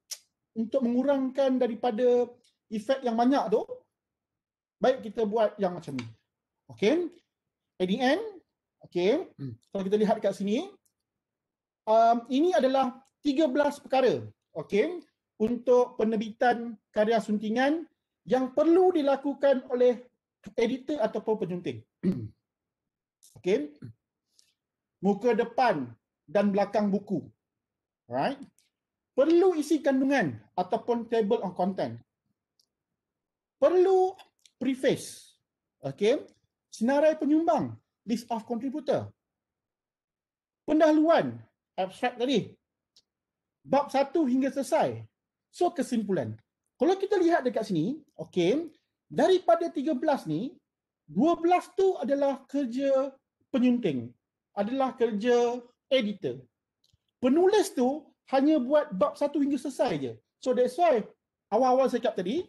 Untuk mengurangkan daripada efek yang banyak tu, baik kita buat yang macam ni. Okay, at the end, okay, kalau kita lihat kat sini, ini adalah 13 perkara, okay, untuk penerbitan karya suntingan yang perlu dilakukan oleh editor ataupun penyunting. Okay, muka depan dan belakang buku, alright, perlu isi kandungan ataupun table of content, perlu preface, okay, senarai penyumbang, list of contributor, pendahuluan, abstrak tadi, bab 1 hingga selesai. So kesimpulan. Kalau kita lihat dekat sini, okey, daripada 13 ni, 12 tu adalah kerja penyunting, adalah kerja editor. Penulis tu hanya buat bab 1 hingga selesai je. So that's why awal-awal saya cakap tadi,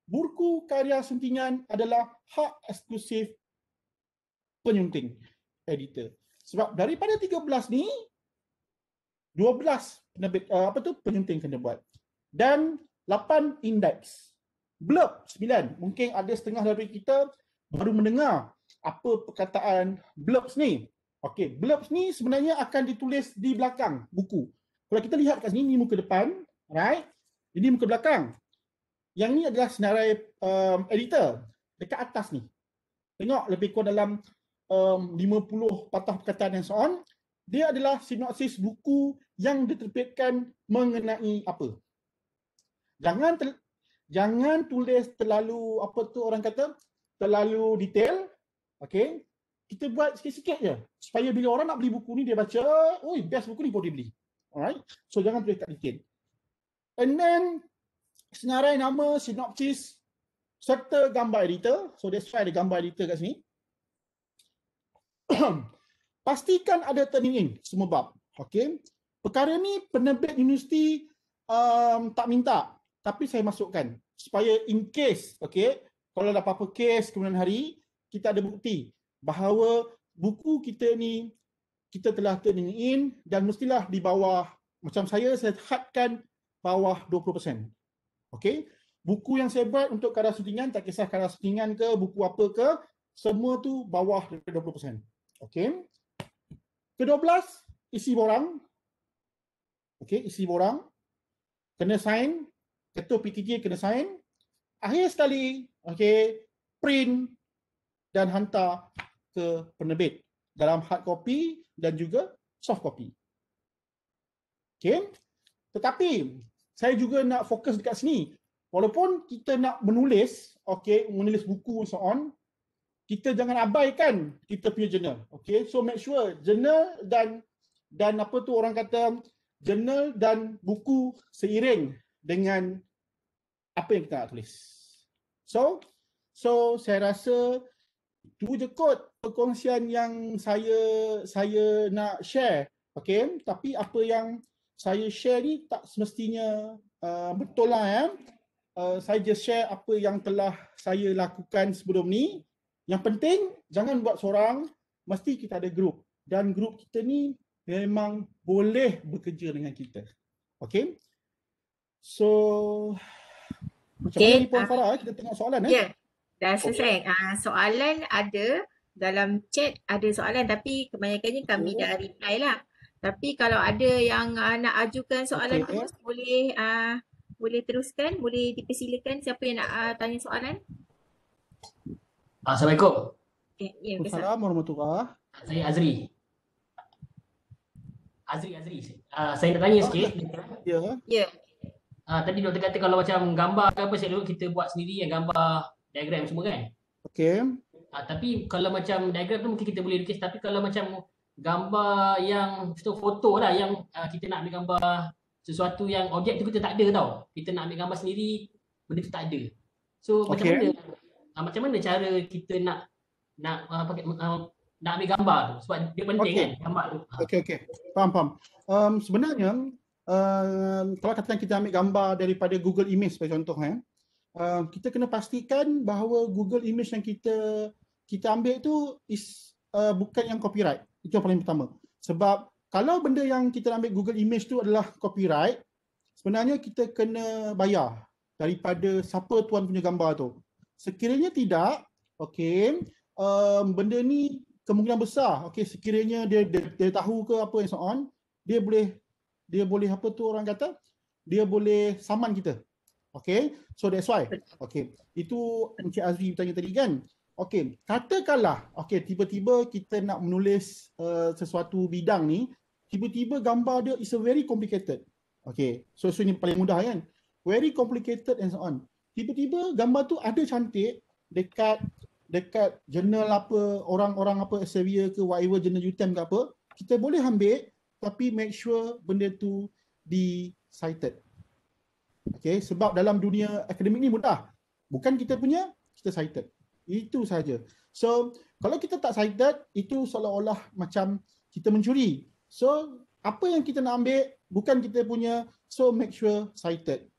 buku karya suntingan adalah hak eksklusif penyunting, editor. Sebab daripada 13 ni, 12 penerbit, penyunting kena buat. Dan 8 indeks. Blurb 9. Mungkin ada setengah dari kita baru mendengar apa perkataan blurbs ni. Okey, blurbs ni sebenarnya akan ditulis di belakang buku. Kalau kita lihat kat sini, ni muka depan, right? Ini muka belakang. Yang ni adalah senarai editor dekat atas ni. Tengok lebih kurang dalam 50 patah perkataan and so on. Dia adalah sinopsis buku yang diterbitkan mengenai apa. Jangan tulis terlalu, apa tu orang kata, terlalu detail. Okay. kita buat sikit-sikit je supaya bila orang nak beli buku ni dia baca, oh best buku ni boleh beli. Alright, so jangan tulis kat detail. And then senarai nama, sinopsis serta gambar editor. So that's why ada gambar editor kat sini. Pastikan ada turning in semua bab. Okay. Perkara ni penerbit universiti tak minta, tapi saya masukkan supaya in case, okay, kalau ada apa-apa case kemudian hari, kita ada bukti bahawa buku kita ni kita telah turning in dan mestilah di bawah, macam saya hadkan bawah 20%. Okay. Buku yang saya buat untuk kadar suntingan, tak kisah kadar suntingan ke, buku apa ke, semua tu bawah daripada 20%. Okay. Ke-12, isi borang. Okay, isi borang. Kena sign. Ketua PTT kena sign. Akhir sekali, okay, print dan hantar ke penerbit dalam hard copy dan juga soft copy. Okay. Tetapi, saya juga nak fokus dekat sini. Walaupun kita nak menulis, okay, menulis buku and so on, kita jangan abaikan kita punya journal. Okay, so make sure journal dan apa tu orang kata, journal dan buku seiring dengan apa yang kita nak tulis. So saya rasa itu je kot perkongsian yang saya nak share. Okay, tapi apa yang saya share ni tak semestinya betul lah ya. Saya just share apa yang telah saya lakukan sebelum ni. Yang penting jangan buat seorang, mesti kita ada grup. Dan grup kita ni memang boleh bekerja dengan kita. Okay? So, macam mana ni Puan Farah? Kita tengok soalan. Ya, dah selesai. Soalan ada, dalam chat ada soalan tapi kebanyakannya kami dah reply lah. Tapi kalau ada yang nak ajukan soalan terus, boleh teruskan, boleh dipersilakan siapa yang nak tanya soalan. Assalamualaikum. Ya, Assalamualaikum warahmatullahi. Saya Azri. Saya nak tanya sikit. Ya. Tadi doktor kata kalau macam gambar ke apa, saya dulu kita buat sendiri yang gambar, diagram semua kan. Okey. Tapi kalau macam diagram tu mungkin kita boleh lukis, tapi kalau macam gambar yang foto lah, yang kita nak ambil gambar sesuatu yang objek tu kita tak ada tau. Kita nak ambil gambar sendiri, benda tu tak ada. So macam mana cara kita nak ambil gambar tu, sebab dia penting kan gambar tu. Okey. Faham. Sebenarnya kalau katakan kita ambil gambar daripada Google Image sebagai contoh kita kena pastikan bahawa Google Image yang kita ambil tu bukan yang copyright. Itu yang paling pertama. Sebab kalau benda yang kita ambil Google Image tu adalah copyright, sebenarnya kita kena bayar daripada siapa tuan punya gambar tu. Sekiranya tidak, okey, benda ni kemungkinan besar, okey, sekiranya dia tahu ke apa and so on, dia boleh apa tu orang kata, dia boleh saman kita. Okey, so that's why. Okey, itu Encik Azri bertanya tadi kan. Okey, katakanlah okey tiba-tiba kita nak menulis sesuatu bidang ni, tiba-tiba gambar dia is a very complicated. Okey, so ini paling mudah kan. Very complicated and so on. Tiba-tiba gambar tu ada cantik dekat jurnal apa, orang-orang apa, Elsevier ke whatever, jurnal UTM ke apa, kita boleh ambil tapi make sure benda tu di cited. Okay, sebab dalam dunia akademik ni mudah. Bukan kita punya, kita cited. Itu saja. So, kalau kita tak cited, itu seolah-olah macam kita mencuri. So, apa yang kita nak ambil bukan kita punya, so make sure cited.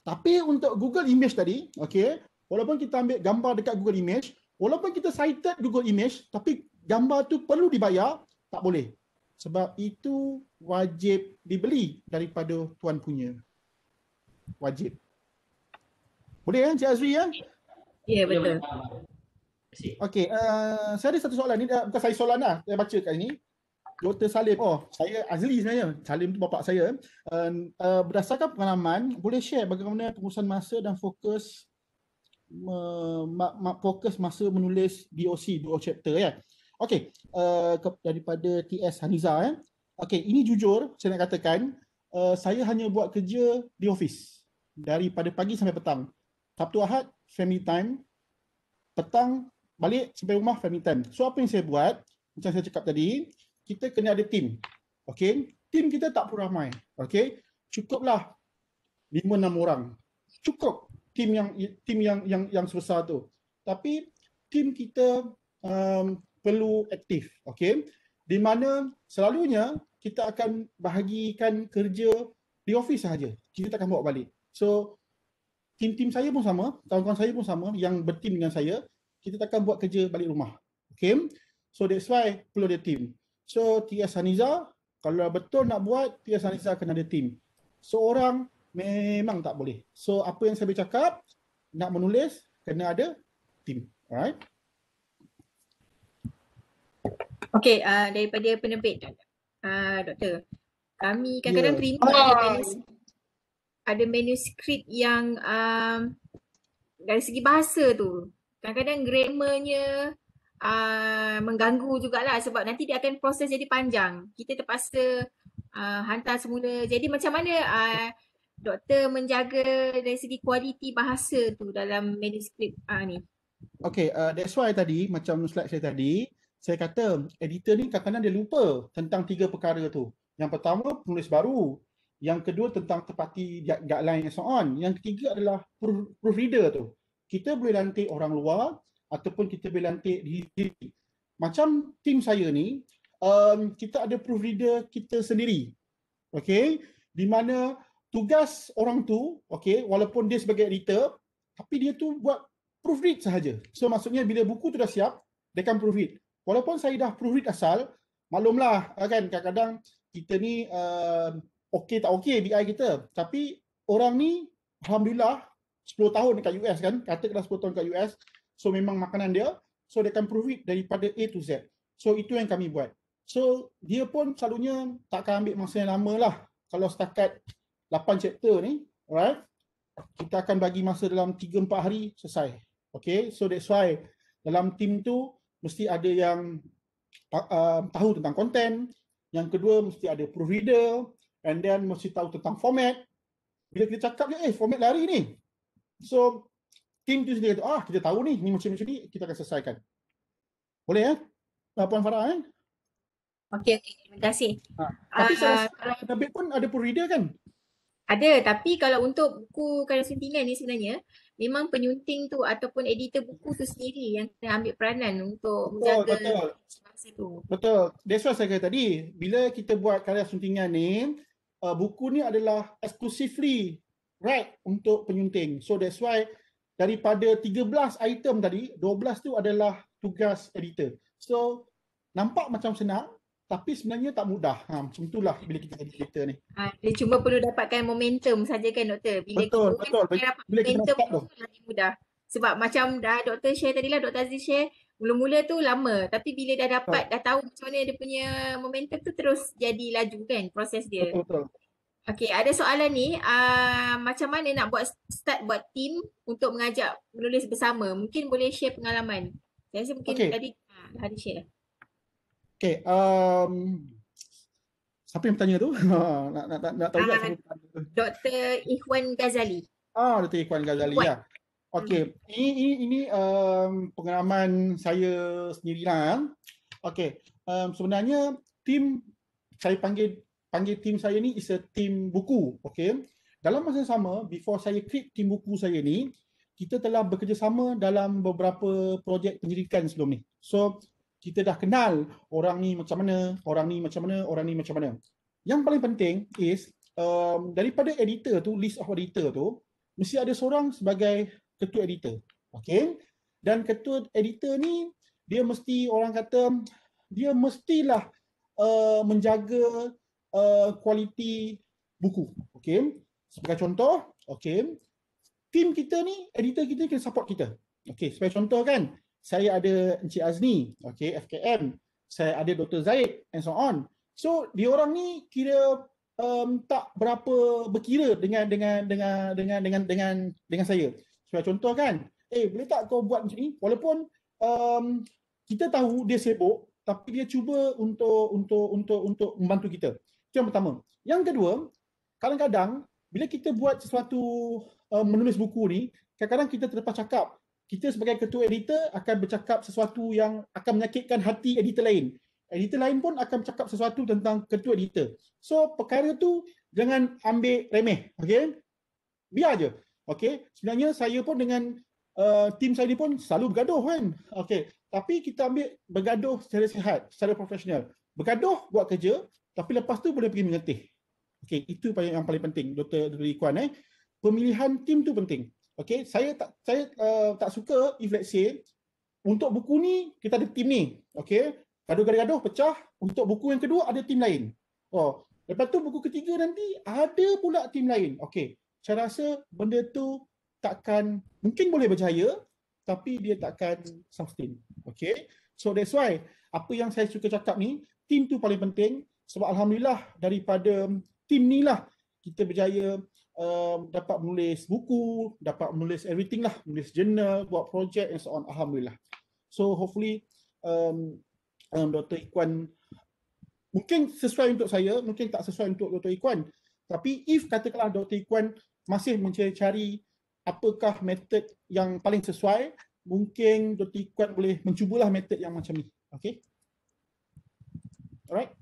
Tapi untuk Google Image tadi, okay, walaupun kita ambil gambar dekat Google Image, walaupun kita cited Google Image, tapi gambar tu perlu dibayar, tak boleh. Sebab itu wajib dibeli daripada tuan punya. Wajib. Boleh kan Cik Azri ya? Ya, betul. Okey, saya ada satu soalan ni, bukan saya soalan lah, saya baca kat sini. Dr. Salim, saya Azli sebenarnya, Salim tu bapa saya. Berdasarkan pengalaman, boleh share bagaimana pengurusan masa dan fokus masa menulis DOC, dua chapter ya. Okey, daripada TS Haniza Okey, ini jujur saya nak katakan, saya hanya buat kerja di office daripada pagi sampai petang. Sabtu Ahad family time, petang balik sampai rumah family time. So apa yang saya buat, macam saya cakap tadi, kita kena ada team. Okay, team kita tak perlu ramai. Okay, cukuplah 5-6 orang. Cukup team yang sebesar tu. Tapi team kita perlu aktif. Okay, di mana selalunya kita akan bahagikan kerja di office sahaja. Kita tak akan bawa balik. So tim saya pun sama, kawan-kawan saya pun sama yang bertim dengan saya, kita takkan buat kerja balik rumah. Okay, so that's why perlu ada team. So TS Haniza, kalau betul nak buat, TS Haniza kena ada team. Seorang memang tak boleh. So apa yang saya bercakap, nak menulis kena ada team. Alright. Okey, daripada penerbit, Doktor. Kami kadang-kadang terima ada manuskrip yang dari segi bahasa tu. Kadang-kadang grammarnya mengganggu jugalah sebab nanti dia akan proses jadi panjang. Kita terpaksa hantar semula. Jadi macam mana Doktor menjaga dari segi kualiti bahasa tu dalam manuskrip ni? Okay, that's why tadi, macam slide saya tadi, saya kata editor ni kadang-kadang dia lupa tentang 3 perkara tu. Yang pertama, penulis baru. Yang kedua, tentang tepati guideline and so on. Yang ketiga adalah proofreader tu. Kita boleh lantik orang luar ataupun kita boleh lantik diri. Macam tim saya ni, kita ada proofreader kita sendiri. Okay, di mana tugas orang tu, okay, walaupun dia sebagai editor, tapi dia tu buat proofread sahaja. So maksudnya bila buku tu dah siap, dia akan proofread. Walaupun saya dah proofread asal, maklumlah kan kadang-kadang kita ni okey tak okey BI kita. Tapi orang ni alhamdulillah 10 tahun dekat US kan, katakanlah 10 tahun dekat US. So memang makanan dia, so dia akan proofread daripada A to Z. So itu yang kami buat. So dia pun selalunya tak akan ambil masa yang lama lah. Kalau setakat 8 chapter ni, alright, kita akan bagi masa dalam 3-4 hari selesai. Okay, so that's why dalam team tu mesti ada yang tahu tentang konten, yang kedua mesti ada proofreader, and then mesti tahu tentang format. Bila kita cakap je, format lari ni. So team tu sendiri kata, kita tahu ni macam ni, kita akan selesaikan. Boleh Puan Farah Okey, terima kasih. Tapi saya rasa penerbit pun ada proofreader kan? Ada, tapi kalau untuk buku karya suntingan ni sebenarnya memang penyunting tu ataupun editor buku tu sendiri yang kena ambil peranan untuk menjaga bahasa tu. Betul. That's why saya kata tadi, bila kita buat karya suntingan ni, buku ni adalah exclusively right untuk penyunting. So that's why daripada 13 item tadi, 12 tu adalah tugas editor. So nampak macam senang, tapi sebenarnya tak mudah. Macam itulah bila kita jadi editor ni. Dia cuma perlu dapatkan momentum saja kan Doktor. Bila betul. kita dapat momentum tu lagi mudah. Sebab macam dah Doktor share tadi lah, Doktor Aziz share, mula-mula tu lama. Tapi bila dah dapat, dah tahu macam mana dia punya momentum tu, terus jadi laju kan proses dia. Betul. Okey, ada soalan ni, macam mana nak start buat team untuk mengajak menulis bersama? Mungkin boleh share pengalaman. Saya rasa mungkin tadi dah ada share. Okay, siapa yang bertanya tu? nak tahu tak siapa bertanya tu? Dr. Ikhwan Ghazali. Dr. Ikhwan Ghazali ya. Okay, ini pengalaman saya sendirilah. Okay, sebenarnya tim saya panggil tim saya ni is a tim buku. Okay, dalam masa yang sama, before saya create tim buku saya ni, kita telah bekerjasama dalam beberapa projek penyelidikan sebelum ni. So kita dah kenal orang ni macam mana, orang ni macam mana, orang ni macam mana. Yang paling penting is daripada editor tu, list of editor tu, mesti ada seorang sebagai ketua editor. Okay? Dan ketua editor ni, dia mesti, orang kata, dia mestilah menjaga kualiti buku. Okay? Sebagai contoh, okay, tim kita ni, editor kita kena support kita. Okay, sebagai contoh kan, saya ada Encik Azni, okay, FKM, saya ada Dr. Zaid and so on. So dia orang ni kira tak berapa berkira dengan saya. Sebagai contoh kan, boleh tak kau buat macam ni? Walaupun kita tahu dia sibuk, tapi dia cuba untuk membantu kita. Itu yang pertama. Yang kedua, kadang-kadang bila kita buat sesuatu menulis buku ni, kadang-kadang kita terlepas cakap, kita sebagai ketua editor akan bercakap sesuatu yang akan menyakitkan hati editor lain. Editor lain pun akan bercakap sesuatu tentang ketua editor. So perkara tu jangan ambil remeh, okey? Biar je. Okey, sebenarnya saya pun dengan tim saya ni pun selalu bergaduh kan. Okey, tapi kita ambil bergaduh secara sihat, secara profesional. Bergaduh buat kerja, tapi lepas tu boleh pergi mengetih. Okey, itu yang paling penting, Dr. Ikhwan. Pemilihan tim tu penting. Okey, saya tak suka if let's say untuk buku ni kita ada tim ni. Okey, gaduh-gaduh pecah, untuk buku yang kedua ada tim lain. Oh, lepas tu buku ketiga nanti ada pula tim lain. Okey, saya rasa benda tu takkan, mungkin boleh berjaya, tapi dia takkan sustain. Okay, so that's why apa yang saya suka cakap ni, tim tu paling penting. Sebab alhamdulillah daripada tim ni lah kita berjaya dapat menulis buku, dapat menulis everything lah, menulis journal, buat projek and so on. Alhamdulillah. So hopefully Dr. Ikhwan mungkin sesuai untuk saya, mungkin tak sesuai untuk Dr. Ikhwan. Tapi if katakanlah Dr. Ikhwan masih mencari apakah metod yang paling sesuai, mungkin Dr. Ikhwan boleh mencubalah metod yang macam ni. Okay? Alright?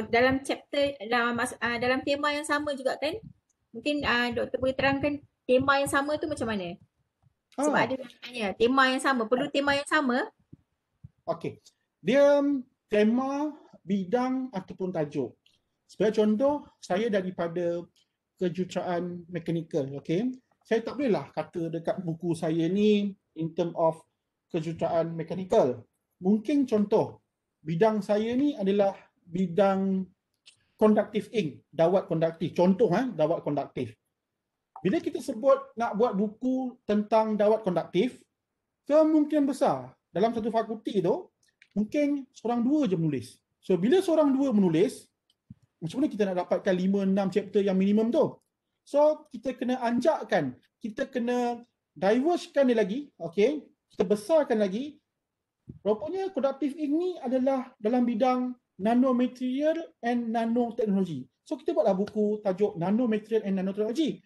Dalam chapter, dalam tema yang sama juga kan? Mungkin doktor boleh terangkan tema yang sama tu macam mana? Sebab ada yang tanya, tema yang sama, perlu tema yang sama? Okay. Dia tema, bidang ataupun tajuk. Sebagai contoh, saya daripada kejuruteraan mekanikal, okay? Saya tak bolehlah kata dekat buku saya ni in term of kejuruteraan mekanikal. Mungkin contoh, bidang saya ni adalah bidang conductive ink, dawat konduktif. Contoh, dawat konduktif. Bila kita sebut nak buat buku tentang dawat konduktif, kemungkinan besar dalam satu fakulti tu, mungkin seorang dua je menulis. So, bila seorang dua menulis, macam mana kita nak dapatkan 5-6 chapter yang minimum tu? So, kita kena anjakkan, kita kena divergekan dia lagi, okay? Kita besarkan lagi. Rupanya conductive ink ni adalah dalam bidang nanomaterial and nanotechnology. So, kita buatlah buku tajuk nanomaterial and nanotechnology.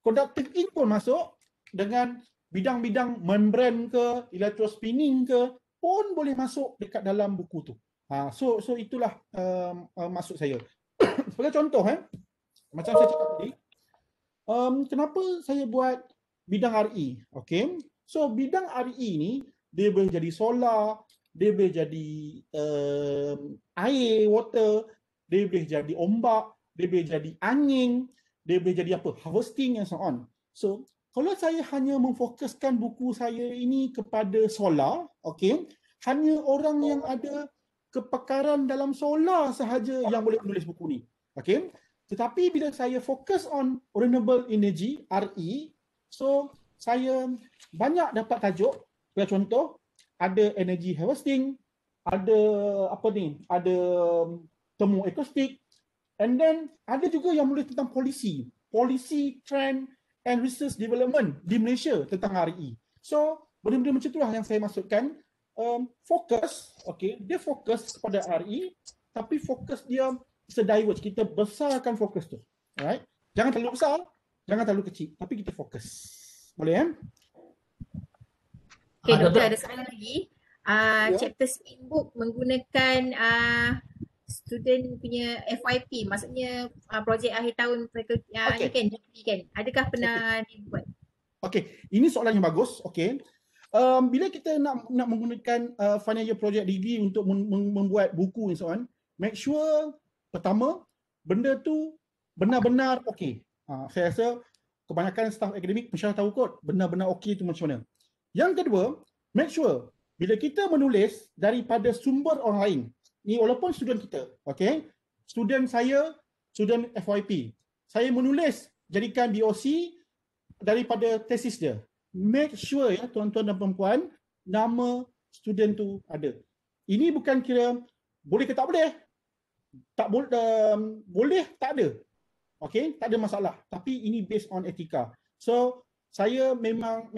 Conductive ink pun masuk dengan bidang-bidang membran ke, electrospinning ke, pun boleh masuk dekat dalam buku tu. So itulah maksud saya. Sebagai contoh, macam saya cakap tadi, kenapa saya buat bidang RE? Okay. So bidang RE ni, dia boleh jadi solar, dia boleh jadi air, water, dia boleh jadi ombak, dia boleh jadi angin, dia boleh jadi apa? Harvesting and so on. So kalau saya hanya memfokuskan buku saya ini kepada solar, okay, hanya orang yang ada kepakaran dalam solar sahaja yang boleh menulis buku ni. Okay? Tetapi bila saya fokus on renewable energy, RE, so saya banyak dapat tajuk. Sebagai contoh, ada energy harvesting, ada apa ni, ada thermoacoustic, and then ada juga yang menulis tentang policy, trend and research development di Malaysia tentang RE. So, benda-benda macam itulah yang saya maksudkan. Fokus, okay, dia fokus kepada RE, tapi fokus dia diverge. Kita besarkan fokus tu. Alright? Jangan terlalu besar, jangan terlalu kecil, tapi kita fokus. Boleh Okay, doktor ada soalan lagi. Chapter spin book menggunakan student punya FYP, maksudnya projek akhir tahun fakulti ni kan, adakah pernah dibuat? Okay, ini soalan yang bagus. Okay. Bila kita nak menggunakan final year project degree untuk membuat buku and so on, make sure pertama benda tu benar-benar okey. Saya rasa kebanyakan staf akademik mesti tahu kot benar-benar okey tu macam mana. Yang kedua, make sure bila kita menulis daripada sumber orang lain, ni walaupun student kita, okey, student saya, student FYP, saya menulis jadikan BOC daripada tesis dia. Make sure ya tuan-tuan dan perempuan, nama student tu ada. Ini bukan kira boleh ke tak boleh. Tak boleh, boleh tak ada. Okey, tak ada masalah. Tapi ini based on etika. So saya memang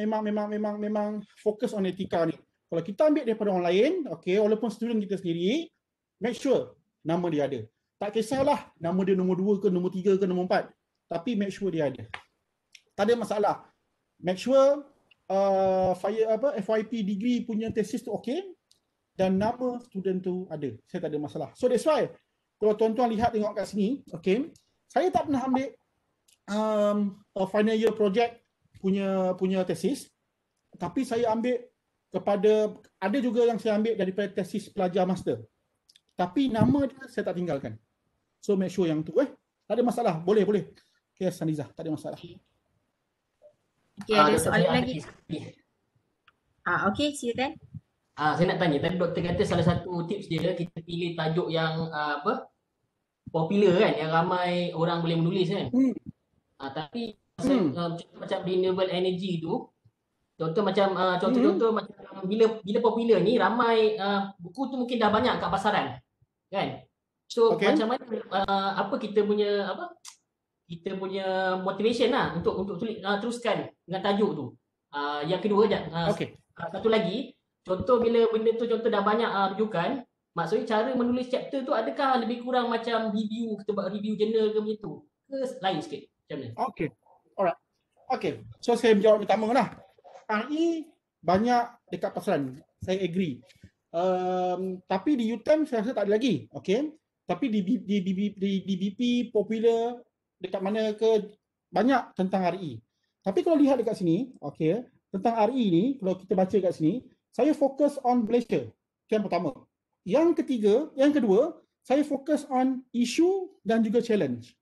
fokus on etika ni. Kalau kita ambil daripada orang lain, okey, walaupun student kita sendiri, make sure nama dia ada. Tak kisahlah nama dia nombor 2 ke nombor 3 ke nombor 4, tapi make sure dia ada. tak ada masalah. Make sure FYP degree punya thesis tu okey dan nama student tu ada. Saya tak ada masalah. So that's why kalau tuan-tuan lihat tengok kat sini, okey, saya tak pernah ambil final year project punya thesis, tapi saya ambil ada juga yang saya ambil daripada tesis pelajar master. Tapi nama dia saya tak tinggalkan. So make sure yang tu tak ada masalah. Boleh. Okay, Saniza, tak ada masalah. Okey, ada Doktor, soalan saya ada lagi. sikit. Okey, silakan. Saya nak tanya, tadi doktor kata salah satu tips dia kita pilih tajuk yang popular kan, yang ramai orang boleh menulis kan. Tapi macam renewable energy tu, contoh macam contoh macam bila popular ni ramai buku tu mungkin dah banyak kat pasaran kan. So macam mana apa kita punya motivation lah untuk tulis teruskan dengan tajuk tu. Yang kedua satu lagi, contoh bila benda tu contoh dah banyak rujukan, maksudnya cara menulis chapter tu adakah lebih kurang macam review, kita buat review jurnal ke macam tu, ke lain sikit macam mana? Okay, alright. Okay, so saya menjawab pertama lah. RE banyak dekat pasaran, saya agree. Tapi di UTM saya rasa tak ada lagi, okay. Tapi di BP popular dekat mana ke banyak tentang RE. Tapi kalau lihat dekat sini, okay, tentang RE ni kalau kita baca kat sini, saya fokus on Malaysia. Yang pertama. Yang kedua, saya fokus on issue dan juga challenge.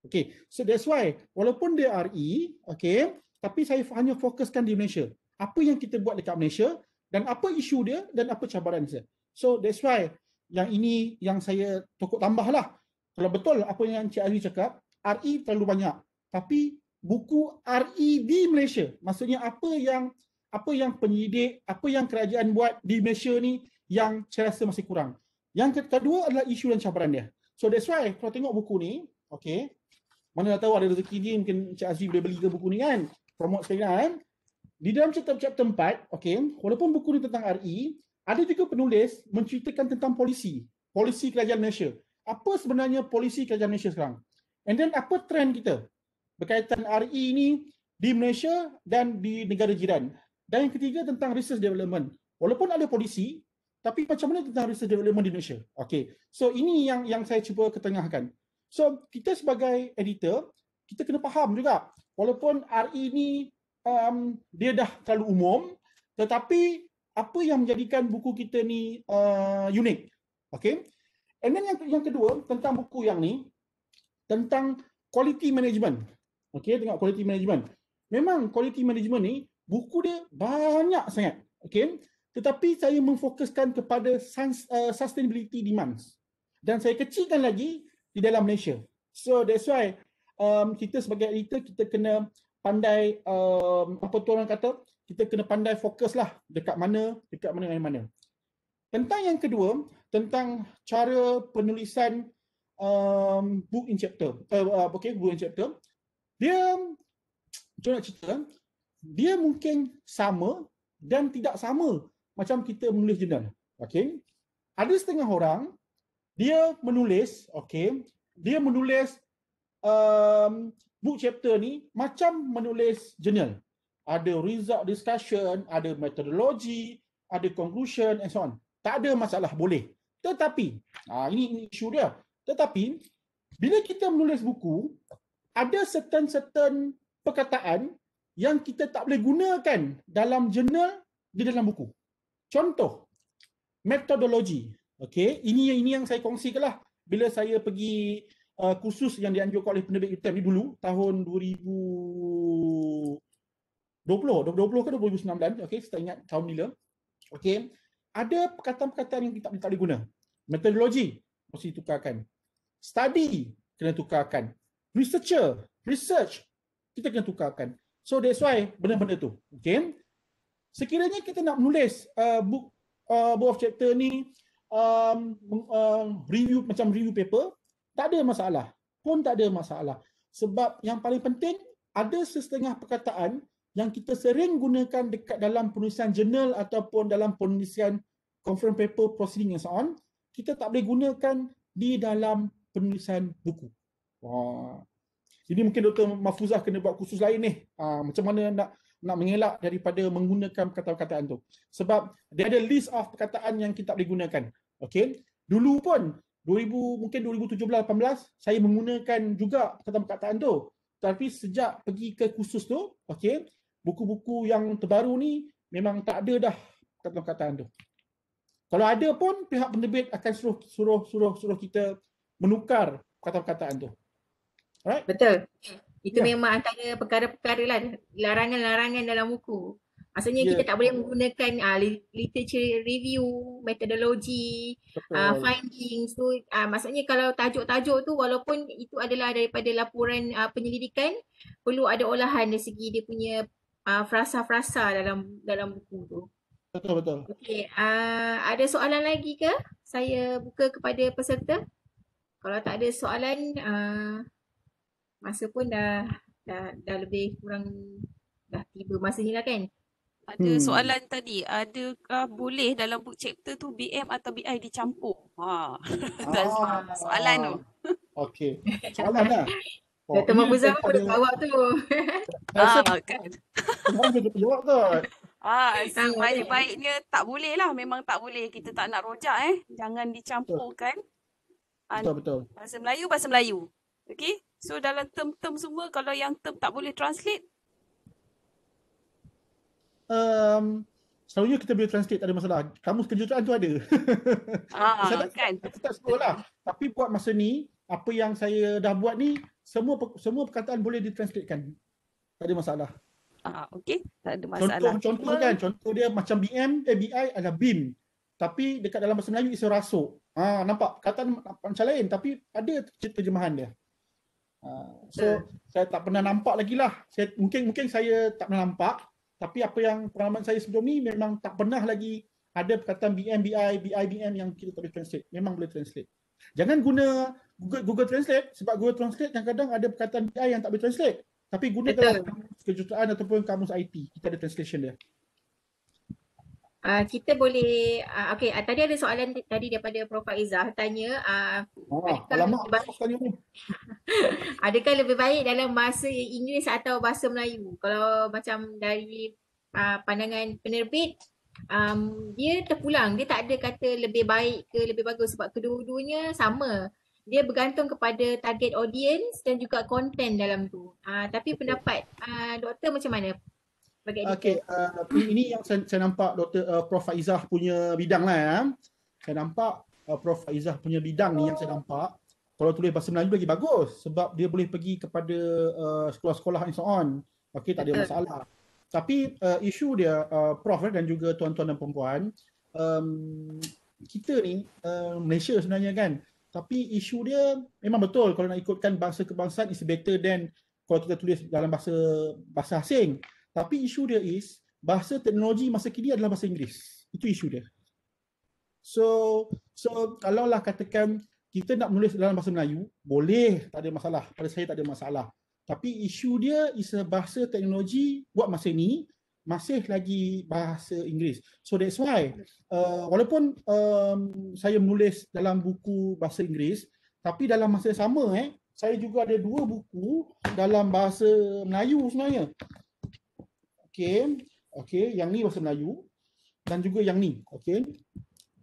Okay, so that's why walaupun dia RE, okay, tapi saya hanya fokuskan di Malaysia. Apa yang kita buat dekat Malaysia dan apa isu dia dan apa cabaran dia. So that's why yang ini yang saya tokok tambah lah. Kalau betul apa yang Cik Azri cakap, RE terlalu banyak. Tapi buku RE di Malaysia, maksudnya apa yang penyidik, apa yang kerajaan buat di Malaysia ni yang saya rasa masih kurang. Yang kedua adalah isu dan cabaran dia. So that's why kalau tengok buku ni, okay, mana dah tahu ada rezeki ni, mungkin Cik Azri boleh beli ke buku ni kan, promote sekali kan. Di dalam chapter 4, okay, walaupun buku ni tentang RE, ada juga penulis menceritakan tentang polisi kerajaan Malaysia. Apa sebenarnya polisi kerajaan Malaysia sekarang? And then apa trend kita berkaitan RE ni di Malaysia dan di negara jiran. Dan yang ketiga tentang research development. Walaupun ada polisi, tapi macam mana tentang research development di Malaysia? Okay. So ini yang saya cuba ketengahkan. So kita sebagai editor, kita kena faham juga. Walaupun RE ni dia dah terlalu umum, tetapi apa yang menjadikan buku kita ni unik. Okay. And then yang kedua tentang buku yang ni, tentang quality management. Okay, tengok quality management. Memang quality management ni buku dia banyak sangat. Okay, tetapi saya memfokuskan kepada sustainability demands. Dan saya kecilkan lagi di dalam Malaysia. So that's why kita sebagai editor kita kena pandai apa tu orang kata, kita kena pandai fokus lah dekat mana yang mana. Tentang yang kedua, tentang cara penulisan book in chapter. Book in chapter. Dia macam nak cerita, dia mungkin sama dan tidak sama macam kita menulis jurnal. Okay. Ada setengah orang dia menulis, okay, dia menulis book chapter ni macam menulis jurnal. Ada result discussion, ada methodology, ada conclusion and so on. Tak ada masalah, boleh. Tetapi, ini isu dia. Tetapi, bila kita menulis buku, ada certain perkataan yang kita tak boleh gunakan dalam jurnal di dalam buku. Contoh, metodologi. Okay, ini yang saya kongsikan lah. Bila saya pergi kursus yang dianjurkan oleh penerbit UTM ni dulu, tahun 2020 ke 2019, okay, saya tak ingat tahun bila. Okay, ada perkataan-perkataan yang kita tak boleh guna. Metodologi, mesti tukarkan. Study, kena tukarkan. Research, kita kena tukarkan. So that's why benda-benda tu. Okay. Sekiranya kita nak menulis book of chapter ni review macam review paper, tak ada masalah. Pun tak ada masalah. Sebab yang paling penting, ada setengah perkataan yang kita sering gunakan dekat dalam penulisan jurnal ataupun dalam penulisan conference paper, proceeding and so on, kita tak boleh gunakan di dalam penulisan buku. Ini mungkin Dr. Mahfuzah kena buat kursus lain ni. Macam mana nak mengelak daripada menggunakan perkataan-perkataan tu. Sebab dia ada list of perkataan yang kita boleh gunakan. Okey. Dulu pun mungkin 2017-18 saya menggunakan juga perkataan-perkataan tu. Tapi sejak pergi ke kursus tu, okey, buku-buku yang terbaru ni memang tak ada dah perkataan-perkataan tu. Kalau ada pun pihak penerbit akan suruh kita menukar perkataan-perkataan tu. Alright? Betul. Itu Ya. memang antara perkara-perkara lah, larangan-larangan dalam buku. Maksudnya kita Ya. tak boleh menggunakan literature review, metodologi, Betul. findings tu. Maksudnya kalau tajuk-tajuk tu walaupun itu adalah daripada laporan penyelidikan, perlu ada olahan dari segi dia punya frasa-frasa dalam buku tu. Betul. Okey, ada soalan lagi ke? Saya buka kepada peserta. Kalau tak ada soalan, masa pun dah lebih kurang dah tiba masanya lah kan. Ada soalan tadi, adakah boleh dalam book chapter tu BM atau BI dicampur? Soalan tu. Okey. Soalan lah. Dr. Mahfuzah pun dah jawab tu. Kan. Orang boleh jawab kot. Sebaik-baiknya tak boleh lah. Memang tak boleh. Kita tak nak rojak Jangan dicampurkan. Betul. Bahasa Melayu. Okay. So dalam term-term semua, kalau yang term tak boleh translate, Selalunya kita boleh translate, tak ada masalah. Kamus kejuruteraan tu ada. kan. Kita tak suruh lah. Tapi buat masa ni, apa yang saya dah buat ni, semua perkataan boleh ditranslatekan. Tak ada masalah. Okay. Tak ada masalah. Contoh dia macam BI adalah BIM. Tapi dekat dalam bahasa Melayu isu rasuk. Nampak? Perkataan macam lain tapi ada terjemahan dia. So saya tak pernah nampak lagi lah. Mungkin saya tak pernah nampak. Tapi apa yang pengalaman saya sebelum ni memang tak pernah lagi ada perkataan BM, BM yang kita tak boleh translate. Memang boleh translate. Jangan guna Google Translate sebab Google Translate kadang-kadang ada perkataan BI yang tak boleh translate. Tapi guna dalam kamus kejuruteraan ataupun kamus IT. Kita ada translation dia. Kita boleh, tadi ada soalan tadi daripada Prof. Faizah tanya, adakah lebih baik dalam bahasa Inggeris atau bahasa Melayu? Kalau macam dari pandangan penerbit, dia terpulang, dia tak ada kata lebih baik ke lebih bagus sebab kedua-duanya sama. Dia bergantung kepada target audience dan juga konten dalam tu. Tapi pendapat doktor macam mana? Okey, ini yang saya nampak Prof. Faizah punya bidang lah ya. Saya nampak Prof. Faizah punya bidang ni yang saya nampak. Kalau tulis bahasa Melayu lagi bagus sebab dia boleh pergi kepada sekolah-sekolah and so on. Okey, tak ada masalah. Tapi isu dia Prof dan juga tuan-tuan dan puan-puan, kita ni Malaysia sebenarnya kan. Tapi isu dia memang betul kalau nak ikutkan bahasa kebangsaan is better than kalau kita tulis dalam bahasa asing. Tapi isu dia is bahasa teknologi masa kini adalah bahasa Inggeris. Itu isu dia. So kalaulah katakan kita nak menulis dalam bahasa Melayu, boleh, tak ada masalah. Pada saya tak ada masalah. Tapi isu dia is bahasa teknologi buat masa ni masih lagi bahasa Inggeris. So that's why walaupun saya menulis dalam buku bahasa Inggeris, tapi dalam masa yang sama saya juga ada 2 buku dalam bahasa Melayu sebenarnya. Okey, yang ni bahasa Melayu dan juga yang ni, okey.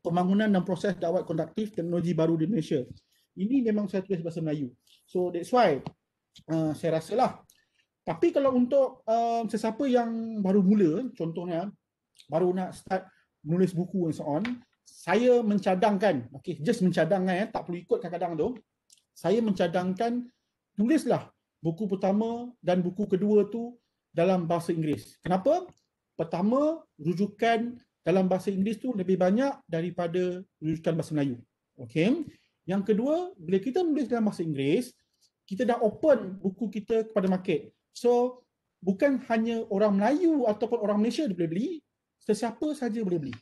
Pembangunan dan proses dakwah konduktif teknologi baru di Malaysia. Ini memang saya tulis bahasa Melayu. So that's why saya rasalah. Tapi kalau untuk sesiapa yang baru mula, contohnya baru nak start menulis buku and so on, saya mencadangkan, just mencadangkan tak perlu ikut kadang-kadang tu. Saya mencadangkan tulislah buku pertama dan buku kedua tu dalam bahasa Inggeris. Kenapa? Pertama, rujukan dalam bahasa Inggeris tu lebih banyak daripada rujukan bahasa Melayu. Okey. Yang kedua, bila kita menulis dalam bahasa Inggeris, kita dah open buku kita kepada market. So, bukan hanya orang Melayu ataupun orang Malaysia boleh beli, sesiapa saja boleh beli.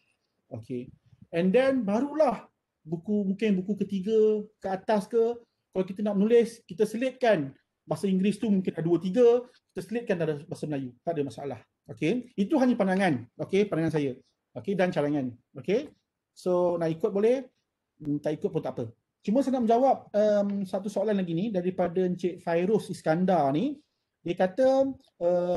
Okey. And then barulah mungkin buku ketiga ke atas ke, kalau kita nak menulis, kita selitkan bahasa Inggeris tu mungkin ada 2-3, kita selitkan dalam bahasa Melayu. Tak ada masalah. Okey. Itu hanya pandangan. Okey, pandangan saya. Okey, dan cadangan. Okey. So nak ikut boleh, tak ikut pun tak apa. Cuma saya nak menjawab satu soalan lagi ni daripada Encik Fairuz Iskandar ni. Dia kata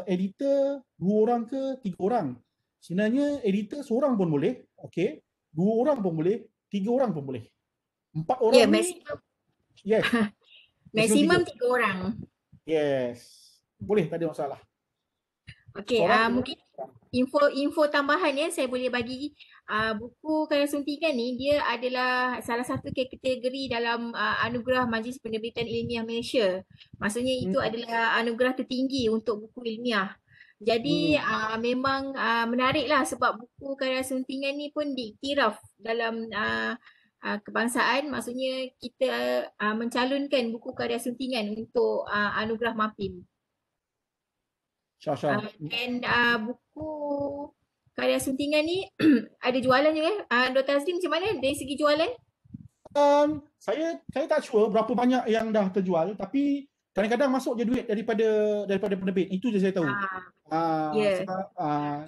editor 2 orang ke 3 orang. Sebenarnya editor seorang pun boleh, okey. 2 orang pun boleh, 3 orang pun boleh. 4 orang Ya, ni maksimum yes, maksimum 3. 3 orang. Yes. Boleh, tak ada masalah. Okey, Seorang mungkin info tambahan ya saya boleh bagi. Buku Karya Suntingan ni dia adalah salah satu kategori dalam anugerah Majlis Penerbitan Ilmiah Malaysia. Maksudnya itu adalah anugerah tertinggi untuk buku ilmiah. Jadi memang menariklah sebab buku Karya Suntingan ni pun diiktiraf dalam kebangsaan. Maksudnya kita mencalonkan buku Karya Suntingan untuk anugerah MAPIM. Syah. Dan buku Karya Suntingan ni ada jualan juga. Dr. Azli macam mana dari segi jualan? Saya tak sure berapa banyak yang dah terjual, tapi kadang-kadang masuk je duit daripada penerbit. Itu je saya tahu. Ya. Sebab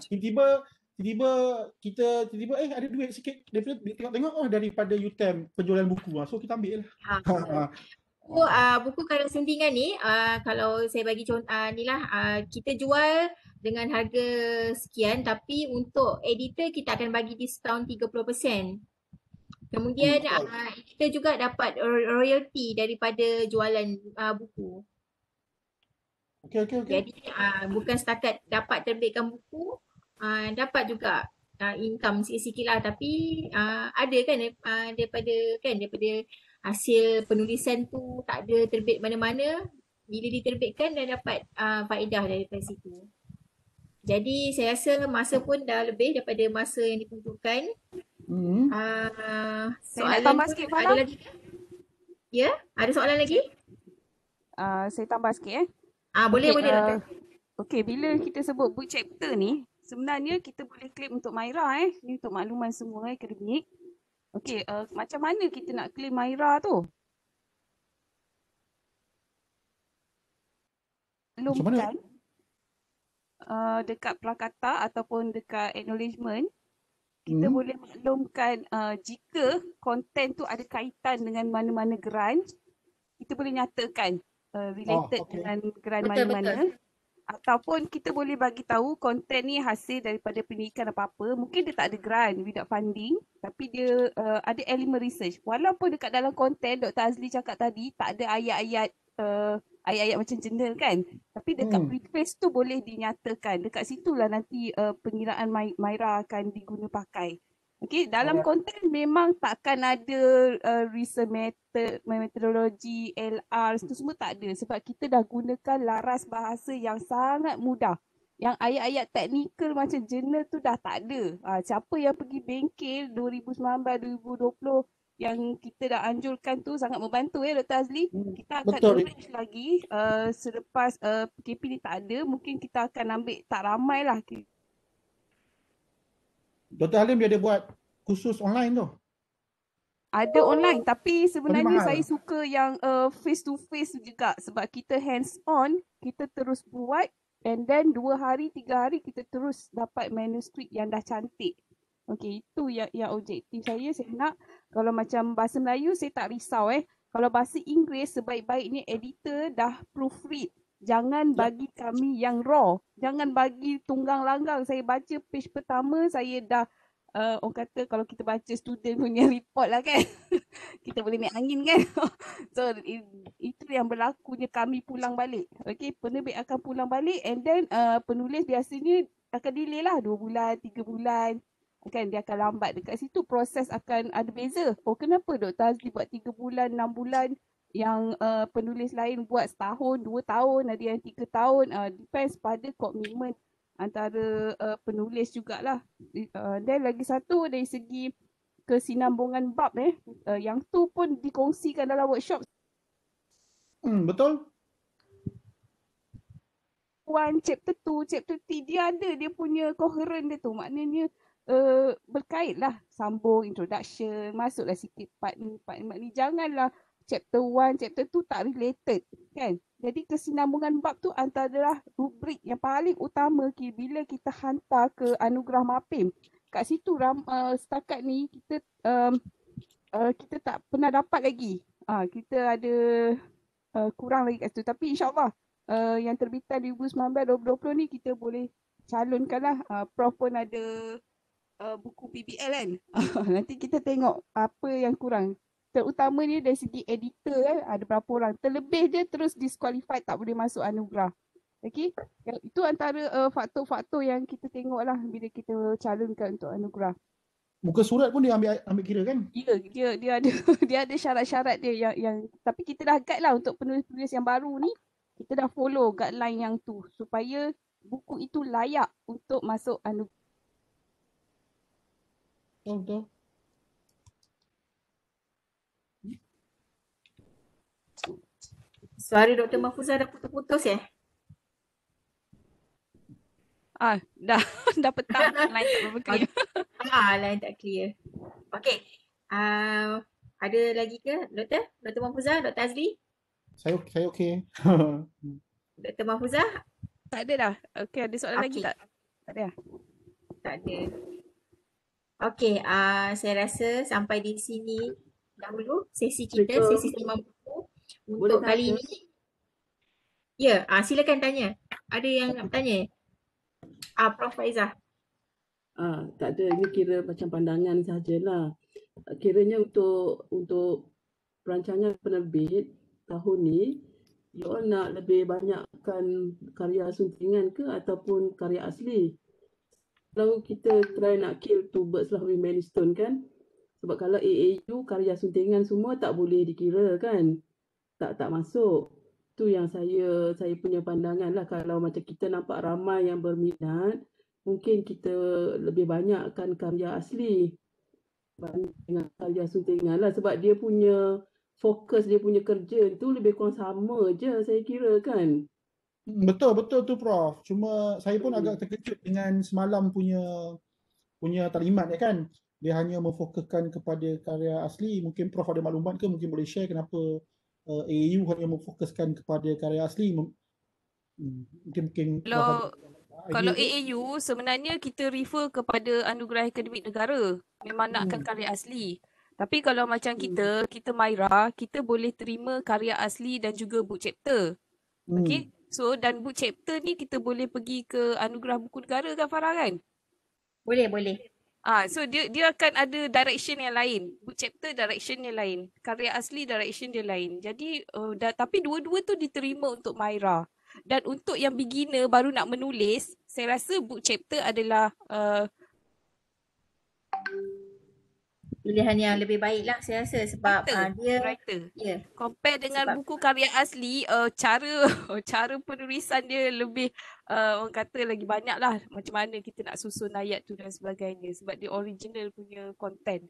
tiba-tiba kita ada duit sikit daripada tengok daripada UTM penjualan buku. So kita ambil lah. Buku Karya Suntingan ni kalau saya bagi contoh ni lah, kita jual dengan harga sekian tapi untuk editor kita akan bagi diskaun 30%. Kemudian kita juga dapat royalty daripada jualan buku. Okey. Jadi bukan setakat dapat terbitkan buku, dapat juga income sikit-sikit lah, tapi ada kan daripada hasil penulisan tu tak ada terbit mana-mana, bila diterbitkan dah dapat faedah daripada situ. Jadi saya rasa masa pun dah lebih daripada masa yang ditentukan. Saya nak tambah sikit, ada lagi ke? Ya, ada soalan lagi? Saya tambah sikit Boleh doktor. Okey, bila kita sebut book chapter ni, sebenarnya kita boleh claim untuk Maira ni untuk makluman semua akademik. Okey, macam mana kita nak claim Maira tu? Maklumkan dekat prakata ataupun dekat acknowledgement, kita boleh maklumkan jika konten tu ada kaitan dengan mana-mana grant, kita boleh nyatakan related dengan grant mana-mana. Ataupun kita boleh bagi tahu konten ni hasil daripada pendidikan apa-apa. Mungkin dia tak ada grant without funding, tapi dia ada elemen research. Walaupun dekat dalam konten Dr. Azli cakap tadi tak ada ayat-ayat macam jurnal kan. Tapi dekat preface tu boleh dinyatakan. Dekat situlah nanti pengiraan Maira akan diguna pakai. Okey, dalam konten memang takkan ada research metodologi, LR, itu semua tak ada. Sebab kita dah gunakan laras bahasa yang sangat mudah. Yang ayat-ayat teknikal macam jurnal tu dah tak ada. Siapa yang pergi bengkel 2019-2020 yang kita dah anjurkan tu sangat membantu Dr. Azli. Kita akan arrange lagi selepas PKP ni tak ada. Mungkin kita akan ambil tak ramai lah. Dr. Halim dia ada buat khusus online tu. Ada online tapi sebenarnya saya suka yang face to face juga sebab kita hands on, kita terus buat and then 2 hari 3 hari kita terus dapat manuskrip yang dah cantik. Okey, itu yang objektif saya. Saya nak kalau macam bahasa Melayu saya tak risau Kalau bahasa Inggeris sebaik-baiknya editor dah proofread. Jangan bagi kami yang raw. Jangan bagi tunggang langgang. Saya baca page pertama, saya dah orang kata kalau kita baca student punya report lah kan. Kita boleh naik angin kan. So itu yang berlakunya kami pulang balik. Okay, penerbit akan pulang balik and then penulis biasanya akan delay lah 2 bulan, 3 bulan. Kan dia akan lambat. Dekat situ proses akan ada beza. Kenapa Dr. Azli buat 3 bulan, 6 bulan, yang penulis lain buat setahun, 2 tahun, ada yang 3 tahun. Depends pada komitmen antara penulis jugalah. Dan lagi satu dari segi kesinambungan bab yang tu pun dikongsikan dalam workshop. Betul. Chapter 2, chapter 3 dia ada dia punya coherent dia tu. Maknanya berkait lah, sambung introduction, masuklah sikit part ni. Janganlah chapter 1, chapter 2 tak related kan. Jadi kesinambungan bab tu antara rubrik yang paling utama bila kita hantar ke anugerah MAPIM. Kat situ setakat ni kita kita tak pernah dapat lagi. Kita ada kurang lagi kat situ. Tapi insyaAllah yang terbitan 2019-2020 ni kita boleh calonkan lah. Prof pun ada buku PBL kan. Nanti kita tengok apa yang kurang. Terutamanya dari segi editor kan, ada berapa orang. Terlebih dia terus disqualified, tak boleh masuk anugerah. Okay? Itu antara faktor-faktor yang kita tengok lah bila kita calonkan untuk anugerah. Muka surat pun dia ambil kira kan? Dia ada dia ada syarat-syarat dia yang tapi kita dah guide lah untuk penulis-penulis yang baru ni. Kita dah follow guideline yang tu supaya buku itu layak untuk masuk anugerah. Betul. Suara Dr. Mahfuzah dah putus-putus ya? Dah dah petang line tak berapa clear. Line tak clear. Okey. Ada lagi ke Doktor? Dr. Mahfuzah, Dr. Azli? Saya okey. Dr. Mahfuzah? Tak ada dah. Okey, ada soalan lagi Okey. tak? Tak ada. Tak ada. Okey, saya rasa sampai di sini dahulu sesi kita, sesi sembang buku untuk kali ini. Ya, silakan tanya. Ada yang nak tanya? Prof Faizah. Tak ada, ini kira macam pandangan sajalah. Kiranya untuk perancangan penerbit tahun ni, you all nak lebih banyakkan karya suntingan ke ataupun karya asli? Kalau kita try nak kill two birds lah with many stone kan, sebab kalau AAU karya suntingan semua tak boleh dikira kan, tak masuk. Tu yang saya punya pandangan lah. Kalau macam kita nampak ramai yang berminat, mungkin kita lebih banyakkan karya asli dengan karya suntingan lah, sebab dia punya fokus, dia punya kerja tu lebih kurang sama je saya kira kan. Betul tu Prof. Cuma saya pun agak terkejut dengan semalam punya taklimat ya kan. Dia hanya memfokuskan kepada karya asli. Mungkin Prof ada maklumat ke, mungkin boleh share kenapa AAU hanya memfokuskan kepada karya asli. Mungkin Kalau AAU sebenarnya kita refer kepada anugerah akademik negara. Memang nakkan karya asli. Tapi kalau macam kita Myra, kita boleh terima karya asli dan juga book chapter. Okay? So dan book chapter ni kita boleh pergi ke anugerah buku negara kan Farah kan? Boleh. So dia akan ada direction yang lain. Book chapter direction yang lain. Karya asli direction dia lain. Jadi tapi dua-dua tu diterima untuk Myra. Dan untuk yang beginner baru nak menulis, saya rasa book chapter adalah pilihan yang lebih baik lah saya rasa sebab dia writer. Yeah. Compare dengan buku karya asli, cara penulisan dia lebih orang kata lagi banyak lah macam mana kita nak susun ayat tu dan sebagainya sebab dia original punya content.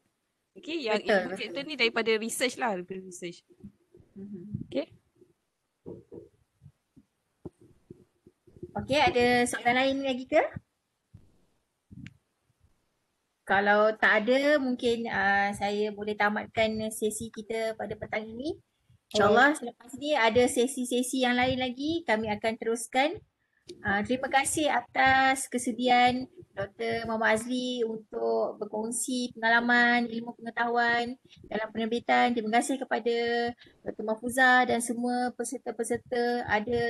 Okay, yang book chapter ni daripada research lah, daripada research. Okay. Okay, ada soalan lain lagi ke? Kalau tak ada, mungkin saya boleh tamatkan sesi kita pada petang ini. InsyaAllah selepas ni ada sesi-sesi yang lain lagi, kami akan teruskan. Terima kasih atas kesediaan Dr. Muhammad Azli untuk berkongsi pengalaman, ilmu pengetahuan dalam penerbitan. Terima kasih kepada Dr. Mahfuzah dan semua peserta-peserta.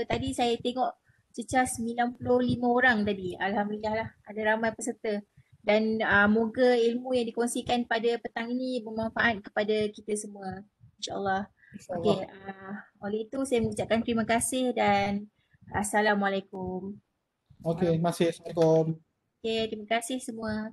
Tadi saya tengok cecah 95 orang tadi. Alhamdulillah lah, ada ramai peserta. Dan moga ilmu yang dikongsikan pada petang ini bermanfaat kepada kita semua. InsyaAllah. Okey, oleh itu saya mengucapkan terima kasih dan Assalamualaikum. Okey, terima kasih. Assalamualaikum. Okey, terima kasih semua.